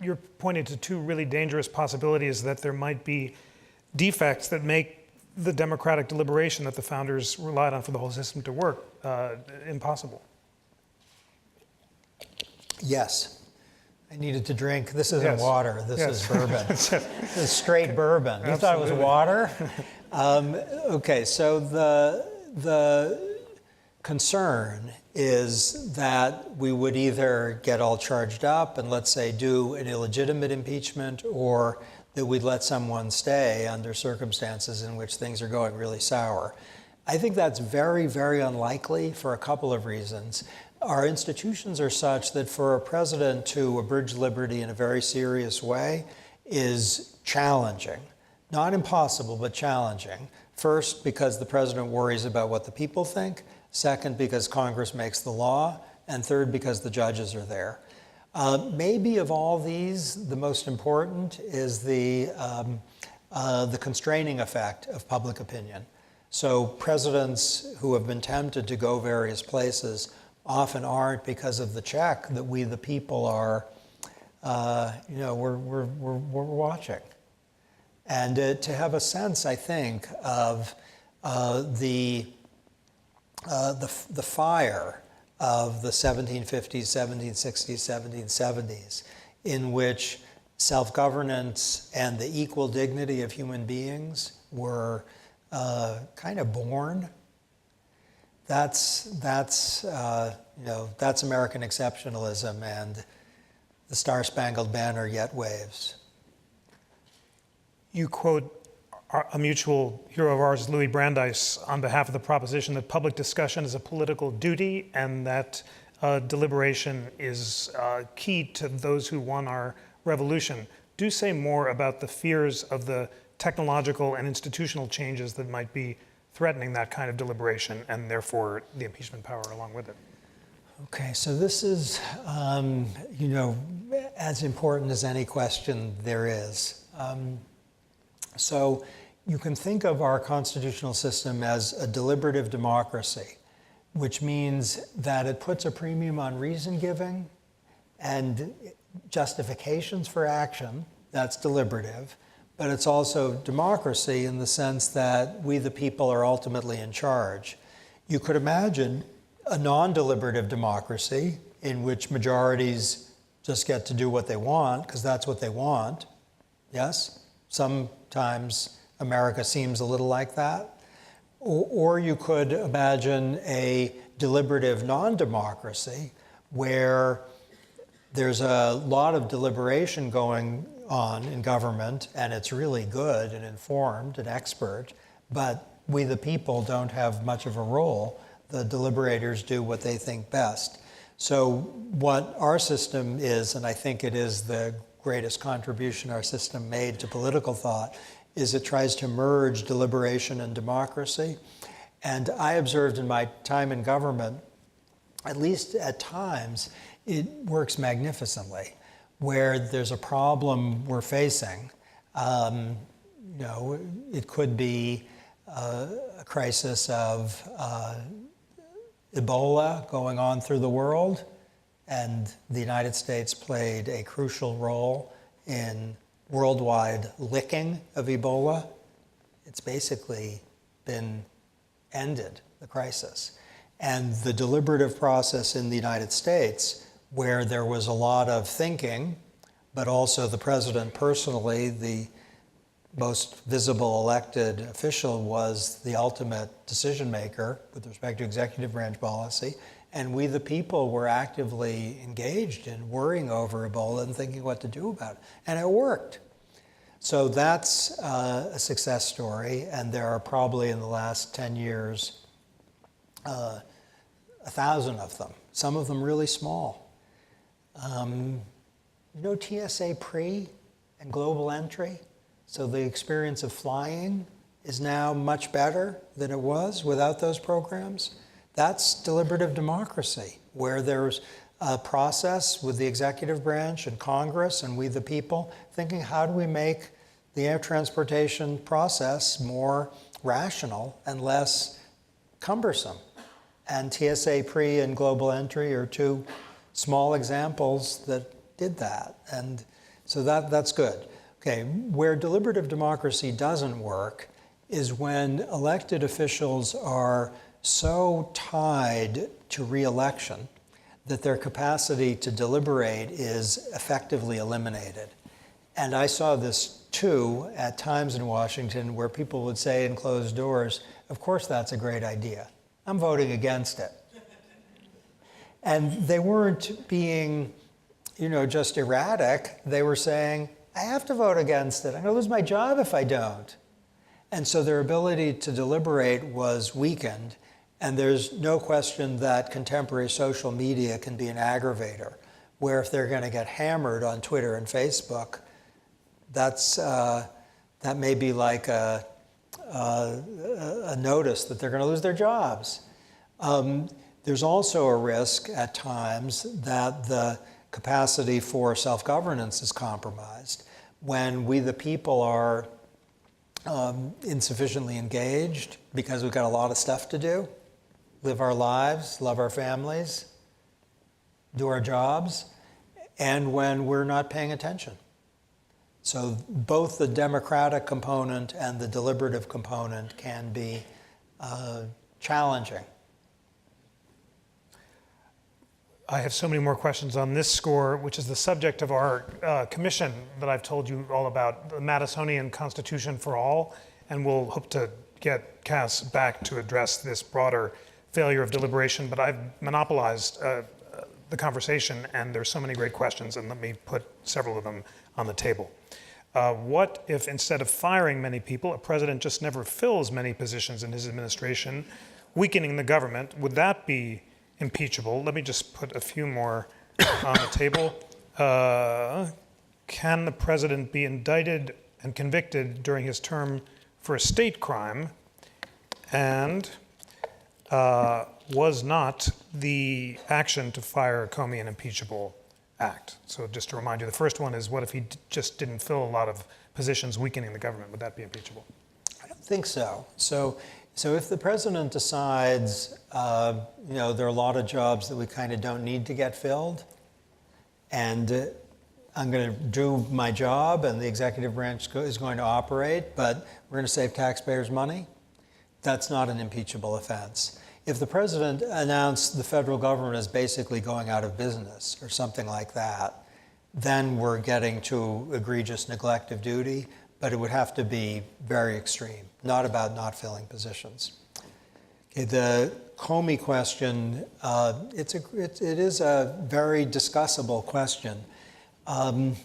Speaker 1: you're pointing to two really dangerous possibilities, that there might be defects that make the democratic deliberation that the founders relied on for the whole system to work impossible.
Speaker 2: Yes. I needed to drink. This isn't water. This is bourbon. This is straight bourbon. You thought it was water? Okay, so the concern is that we would either get all charged up and, let's say, do an illegitimate impeachment, or that we'd let someone stay under circumstances in which things are going really sour. I think that's very, very unlikely for a couple of reasons. Our institutions are such that for a president to abridge liberty in a very serious way is challenging. Not impossible, but challenging. First, because the president worries about what the people think. Second, because Congress makes the law. And third, because the judges are there. Maybe of all these, the most important is the constraining effect of public opinion. So presidents who have been tempted to go various places often aren't because of the check that we, the people, are, we're watching. And to have a sense, I think, of the fire of the 1750s, 1760s, 1770s, in which self-governance and the equal dignity of human beings were kind of born. That's American exceptionalism, and the Star-Spangled Banner yet waves.
Speaker 1: You quote a mutual hero of ours, Louis Brandeis, on behalf of the proposition that public discussion is a political duty, and that deliberation is key to those who won our revolution. Do say more about the fears of the technological and institutional changes that might be threatening that kind of deliberation, and therefore the impeachment power along with it.
Speaker 2: Okay, so this is, as important as any question there is. So you can think of our constitutional system as a deliberative democracy, which means that it puts a premium on reason giving and justifications for action. That's deliberative. But it's also democracy in the sense that we, the people, are ultimately in charge. You could imagine a non-deliberative democracy in which majorities just get to do what they want because that's what they want. Yes? Sometimes America seems a little like that. Or you could imagine a deliberative non-democracy where there's a lot of deliberation going on in government, and it's really good and informed and expert, but we, the people, don't have much of a role. The deliberators do what they think best. So what our system is, and I think it is the greatest contribution our system made to political thought, is it tries to merge deliberation and democracy. And I observed in my time in government, at least at times, it works magnificently. Where there's a problem we're facing, it could be a crisis of Ebola going on through the world, and the United States played a crucial role in worldwide licking of Ebola. It's basically been ended, the crisis. And the deliberative process in the United States, where there was a lot of thinking, but also the president personally, most visible elected official was the ultimate decision maker with respect to executive branch policy. And we, the people, were actively engaged in worrying over Ebola and thinking what to do about it. And it worked. So that's a success story. And there are probably in the last 10 years, 1,000 of them, some of them really small. TSA pre and global entry. So the experience of flying is now much better than it was without those programs. That's deliberative democracy, where there's a process with the executive branch and Congress and we the people thinking, how do we make the air transportation process more rational and less cumbersome? And TSA pre and global entry are two small examples that did that. And so that's good. Okay, where deliberative democracy doesn't work is when elected officials are so tied to re-election that their capacity to deliberate is effectively eliminated. And I saw this too at times in Washington where people would say in closed doors, of course that's a great idea. I'm voting against it. And they weren't being, just erratic. They were saying, I have to vote against it. I'm going to lose my job if I don't. And so their ability to deliberate was weakened. And there's no question that contemporary social media can be an aggravator, where if they're going to get hammered on Twitter and Facebook, that may be like a notice that they're going to lose their jobs. There's also a risk at times that the capacity for self-governance is compromised when we, the people, are insufficiently engaged because we've got a lot of stuff to do, live our lives, love our families, do our jobs, and when we're not paying attention. So both the democratic component and the deliberative component can be challenging.
Speaker 1: I have so many more questions on this score, which is the subject of our commission that I've told you all about, the Madisonian Constitution for All, and we'll hope to get Cass back to address this broader failure of deliberation, but I've monopolized the conversation, and there's so many great questions, and let me put several of them on the table. What if instead of firing many people, a president just never fills many positions in his administration, weakening the government? Would that be impeachable? Let me just put a few more on the table. Can the president be indicted and convicted during his term for a state crime? And was not the action to fire Comey an impeachable act? So just to remind you, the first one is, what if he just didn't fill a lot of positions weakening the government? Would that be impeachable?
Speaker 2: I don't think so. So if the president decides, there are a lot of jobs that we kind of don't need to get filled, and I'm going to do my job and the executive branch is going to operate, but we're going to save taxpayers' money, that's not an impeachable offense. If the president announced the federal government is basically going out of business or something like that, then we're getting to egregious neglect of duty, but it would have to be very extreme, not about not filling positions. Okay, the Comey question, it is a very discussable question. And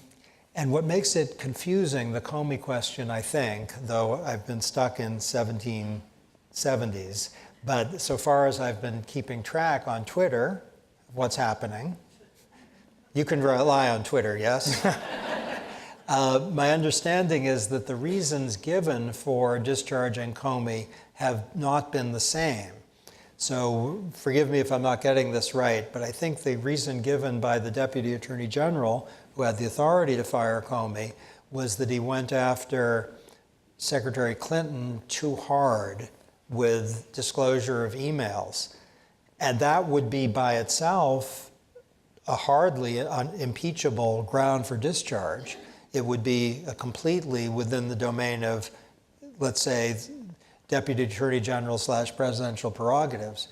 Speaker 2: what makes it confusing, the Comey question, I think, though I've been stuck in 1770s, but so far as I've been keeping track on Twitter, what's happening, you can rely on Twitter, yes? My understanding is that the reasons given for discharging Comey have not been the same. So forgive me if I'm not getting this right, but I think the reason given by the Deputy Attorney General, who had the authority to fire Comey, was that he went after Secretary Clinton too hard with disclosure of emails. And that would be by itself a hardly impeachable ground for discharge. It would be completely within the domain of, let's say, Deputy Attorney General / presidential prerogatives.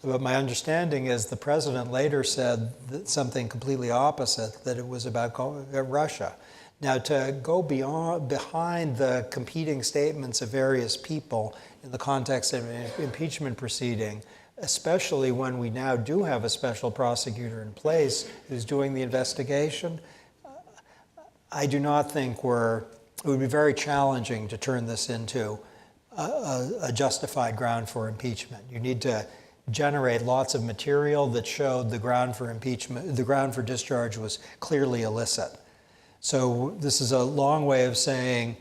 Speaker 2: But my understanding is the president later said something completely opposite, that it was about Russia. Now, to go behind the competing statements of various people in the context of an impeachment proceeding, especially when we now do have a special prosecutor in place who's doing the investigation, I do not think it would be very challenging to turn this into a justified ground for impeachment. You need to generate lots of material that showed the ground for impeachment, the ground for discharge was clearly illicit. So this is a long way of saying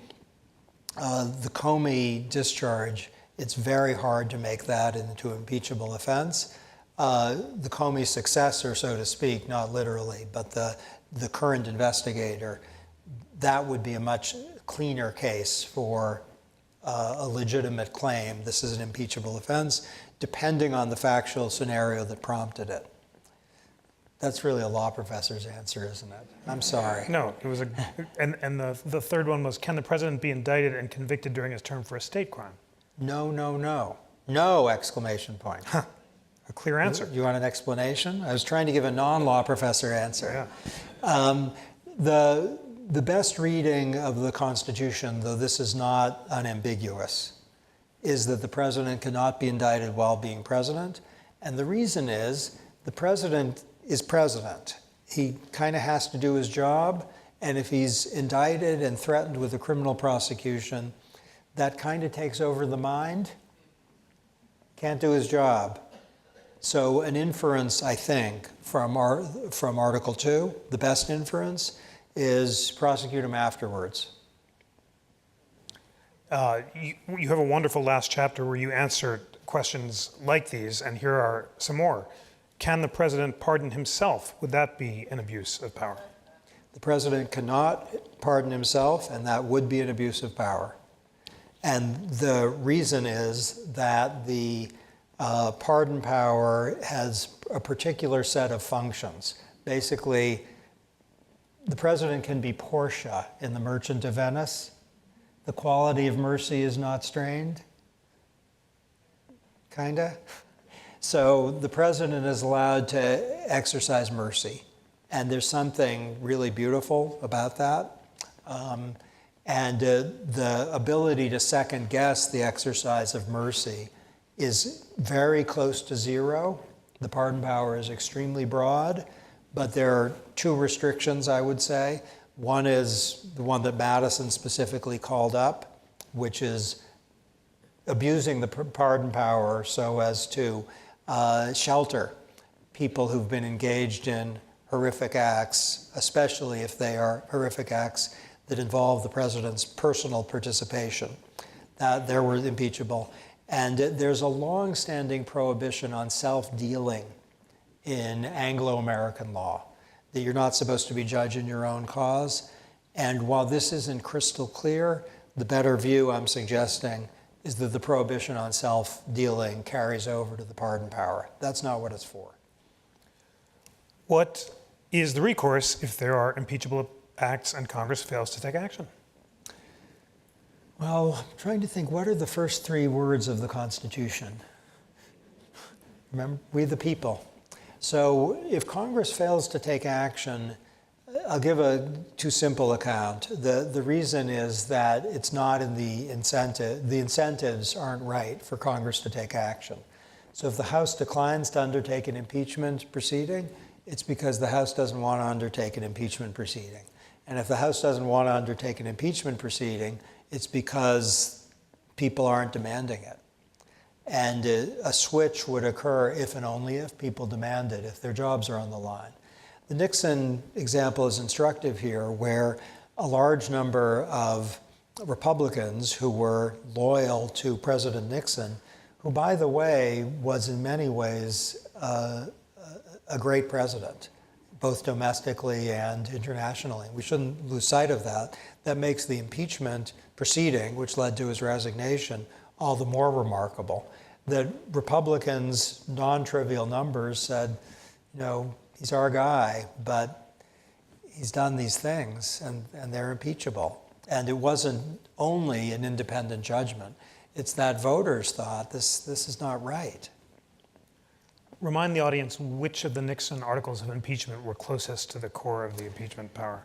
Speaker 2: the Comey discharge, it's very hard to make that into an impeachable offense. The Comey successor, so to speak, not literally, but the current investigator, that would be a much cleaner case for a legitimate claim. This is an impeachable offense, depending on the factual scenario that prompted it. That's really a law professor's answer, isn't it? I'm sorry.
Speaker 1: No, it was and the third one was, can the president be indicted and convicted during his term for a state crime?
Speaker 2: No, no, no. No, exclamation point.
Speaker 1: Huh. A clear answer.
Speaker 2: You want an explanation? I was trying to give a non-law professor answer.
Speaker 1: Yeah.
Speaker 2: The best reading of the Constitution, though this is not unambiguous, is that the president cannot be indicted while being president. And the reason is the president is president. He kind of has to do his job. And if he's indicted and threatened with a criminal prosecution, that kind of takes over the mind. Can't do his job. So an inference, I think, from Article 2, the best inference, is prosecute him afterwards.
Speaker 1: You have a wonderful last chapter where you answer questions like these, and here are some more. Can the president pardon himself? Would that be an abuse of power?
Speaker 2: The president cannot pardon himself, and that would be an abuse of power. And the reason is that the pardon power has a particular set of functions. Basically, the president can be Portia in The Merchant of Venice. The quality of mercy is not strained. Kinda. So the president is allowed to exercise mercy. And there's something really beautiful about that. And the ability to second guess the exercise of mercy is very close to zero. The pardon power is extremely broad, but there are two restrictions, I would say. One is the one that Madison specifically called up, which is abusing the pardon power so as to shelter people who've been engaged in horrific acts, especially if they are horrific acts that involve the president's personal participation. There were impeachable. And there's a long-standing prohibition on self-dealing in Anglo-American law, that you're not supposed to be judging your own cause. And while this isn't crystal clear, the better view I'm suggesting is that the prohibition on self-dealing carries over to the pardon power. That's not what it's for.
Speaker 1: What is the recourse if there are impeachable acts and Congress fails to take action?
Speaker 2: Well, I'm trying to think, what are the first three words of the Constitution? Remember, we the people. So if Congress fails to take action, I'll give a too simple account. The reason is that it's not in the incentive. The incentives aren't right for Congress to take action. So if the House declines to undertake an impeachment proceeding, it's because the House doesn't want to undertake an impeachment proceeding. And if the House doesn't want to undertake an impeachment proceeding, it's because people aren't demanding it. And a switch would occur if and only if people demand it, if their jobs are on the line. The Nixon example is instructive here, where a large number of Republicans who were loyal to President Nixon, who, by the way, was in many ways a great president, both domestically and internationally. We shouldn't lose sight of that. That makes the impeachment proceeding, which led to his resignation, all the more remarkable. That Republicans, non-trivial numbers, said, you know, he's our guy, but he's done these things, and they're impeachable. And it wasn't only an independent judgment. It's that voters thought this is not right.
Speaker 1: Remind the audience which of the Nixon articles of impeachment were closest to the core of the impeachment power.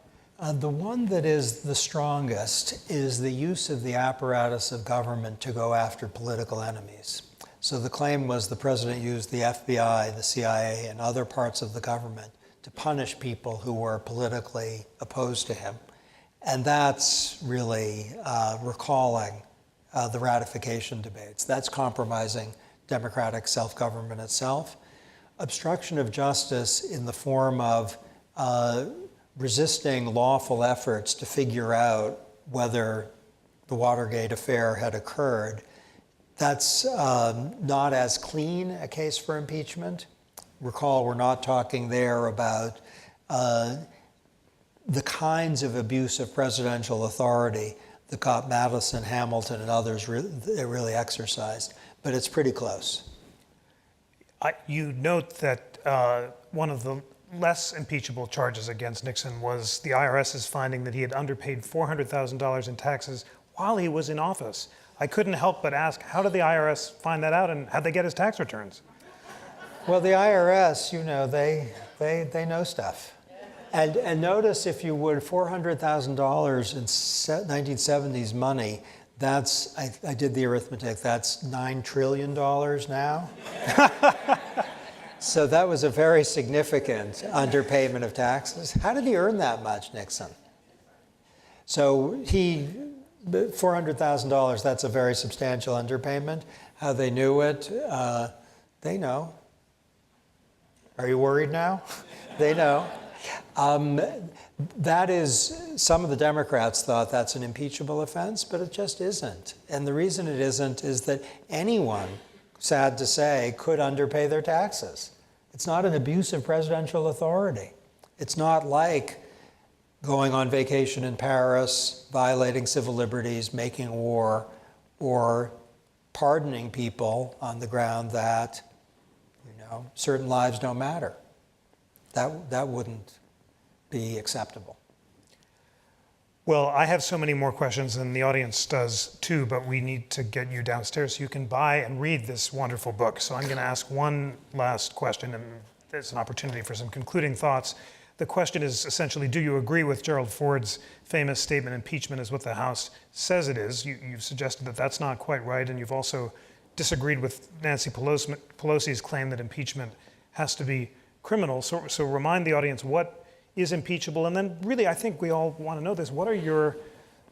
Speaker 2: The one that is the strongest is the use of the apparatus of government to go after political enemies. So the claim was the president used the FBI, the CIA, and other parts of the government to punish people who were politically opposed to him. And that's really recalling the ratification debates. That's compromising democratic self-government itself. Obstruction of justice in the form of resisting lawful efforts to figure out whether the Watergate affair had occurred, that's not as clean a case for impeachment. Recall, we're not talking there about the kinds of abuse of presidential authority that got Madison, Hamilton, and others really exercised, but it's pretty close.
Speaker 1: You note that one of the less impeachable charges against Nixon was the IRS's finding that he had underpaid $400,000 in taxes while he was in office. I couldn't help but ask, how did the IRS find that out, and how'd they get his tax returns?
Speaker 2: Well, the IRS, you know, they know stuff. And notice, if you would, $400,000 in 1970s money, that's, I did the arithmetic, that's $9 trillion now. So that was a very significant underpayment of taxes. How did he earn that much, Nixon? So $400,000, that's a very substantial underpayment. How they knew it, they know. Are you worried now? They know. That is, some of the Democrats thought that's an impeachable offense, but it just isn't. And the reason it isn't is that anyone, sad to say, could underpay their taxes. It's not an abuse of presidential authority. It's not like going on vacation in Paris, violating civil liberties, making war, or pardoning people on the ground that, you know, certain lives don't matter. That wouldn't be acceptable.
Speaker 1: Well, I have so many more questions than the audience does too, but we need to get you downstairs so you can buy and read this wonderful book. So I'm going to ask one last question, and there's an opportunity for some concluding thoughts. The question is essentially, do you agree with Gerald Ford's famous statement, impeachment is what the House says it is? You've suggested that that's not quite right, and you've also disagreed with Nancy Pelosi's claim that impeachment has to be criminal. So remind the audience what is impeachable, and then really I think we all want to know this. What are your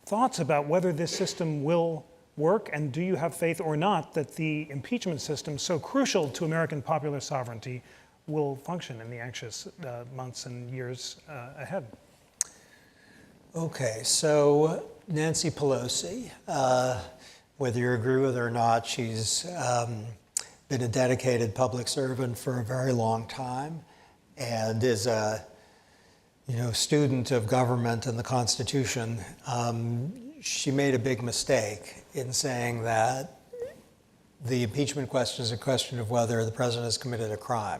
Speaker 1: thoughts about whether this system will work, and do you have faith or not that the impeachment system, so crucial to American popular sovereignty, will function in the anxious months and years ahead?
Speaker 2: Okay, so Nancy Pelosi, whether you agree with her or not, she's been a dedicated public servant for a very long time and is a student of government and the Constitution. She made a big mistake in saying that the impeachment question is a question of whether the president has committed a crime.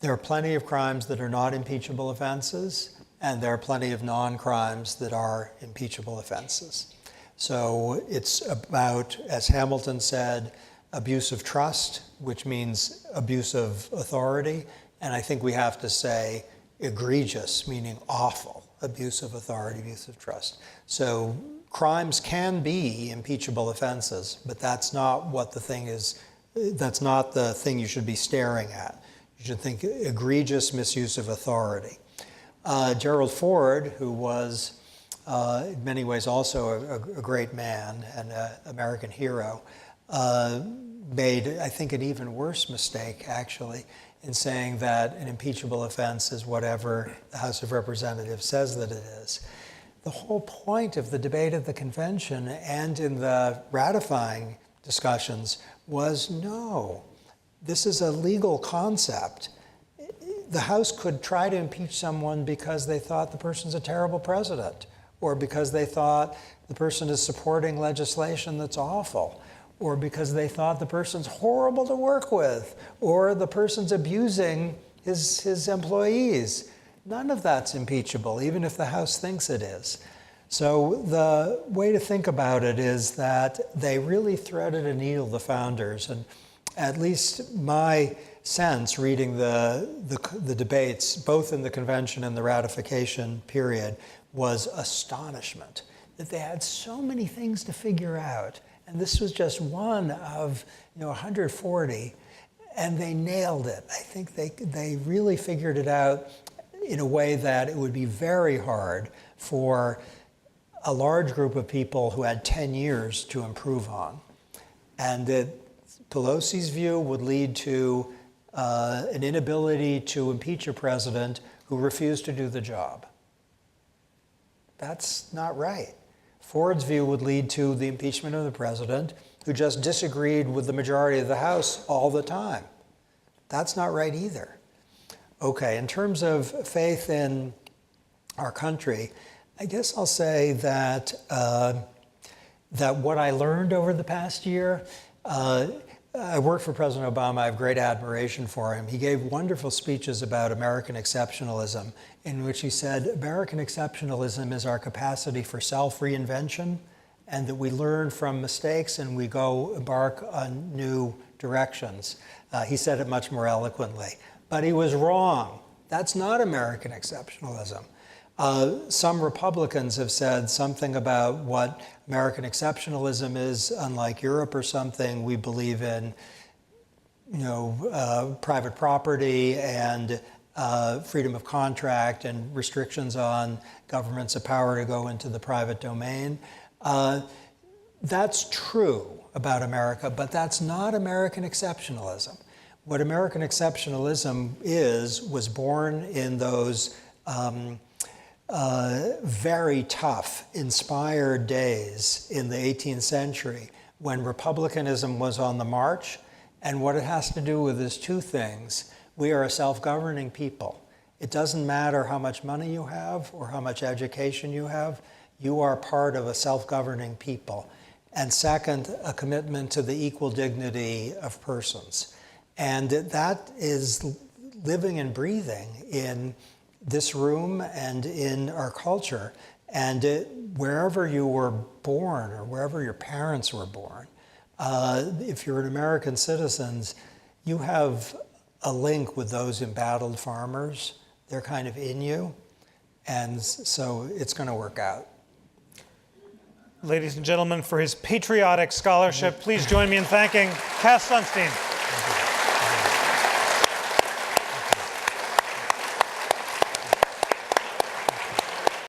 Speaker 2: There are plenty of crimes that are not impeachable offenses, and there are plenty of non-crimes that are impeachable offenses. So it's about, as Hamilton said, abuse of trust, which means abuse of authority, and I think we have to say egregious, meaning awful, abuse of authority, abuse of trust. So crimes can be impeachable offenses, but that's not what the thing is. That's not the thing you should be staring at. You should think egregious misuse of authority. Gerald Ford, who was in many ways also a great man and an American hero, made, I think, an even worse mistake, actually, in saying that an impeachable offense is whatever the House of Representatives says that it is. The whole point of the debate at the convention and in the ratifying discussions was, no, this is a legal concept. The House could try to impeach someone because they thought the person's a terrible president, or because they thought the person is supporting legislation that's awful, or because they thought the person's horrible to work with, or the person's abusing his employees. None of that's impeachable, even if the House thinks it is. So the way to think about it is that they really threaded a needle, the founders, and at least my sense reading the debates, both in the convention and the ratification period, was astonishment that they had so many things to figure out. And this was just one of 140, and they nailed it. I think they really figured it out in a way that it would be very hard for a large group of people who had 10 years to improve on. And that Pelosi's view would lead to an inability to impeach a president who refused to do the job. That's not right. Ford's view would lead to the impeachment of the president who just disagreed with the majority of the House all the time. That's not right either. Okay, in terms of faith in our country, I guess I'll say that that what I learned over the past year, I worked for President Obama. I have great admiration for him. He gave wonderful speeches about American exceptionalism, in which he said, American exceptionalism is our capacity for self-reinvention, and that we learn from mistakes and we go embark on new directions. He said it much more eloquently. But he was wrong. That's not American exceptionalism. Some Republicans have said something about what American exceptionalism is, unlike Europe or something. We believe in, private property and freedom of contract and restrictions on governments of power to go into the private domain. That's true about America, but that's not American exceptionalism. What American exceptionalism was born in those very tough, inspired days in the 18th century when republicanism was on the march. And what it has to do with is two things. We are a self-governing people. It doesn't matter how much money you have or how much education you have. You are part of a self-governing people. And second, a commitment to the equal dignity of persons. And that is living and breathing in this room and in our culture. And wherever you were born or wherever your parents were born, if you're an American citizen, you have a link with those embattled farmers. They're kind of in you. And so it's going to work out.
Speaker 1: Ladies and gentlemen, for his patriotic scholarship, please join me in thanking Cass Sunstein.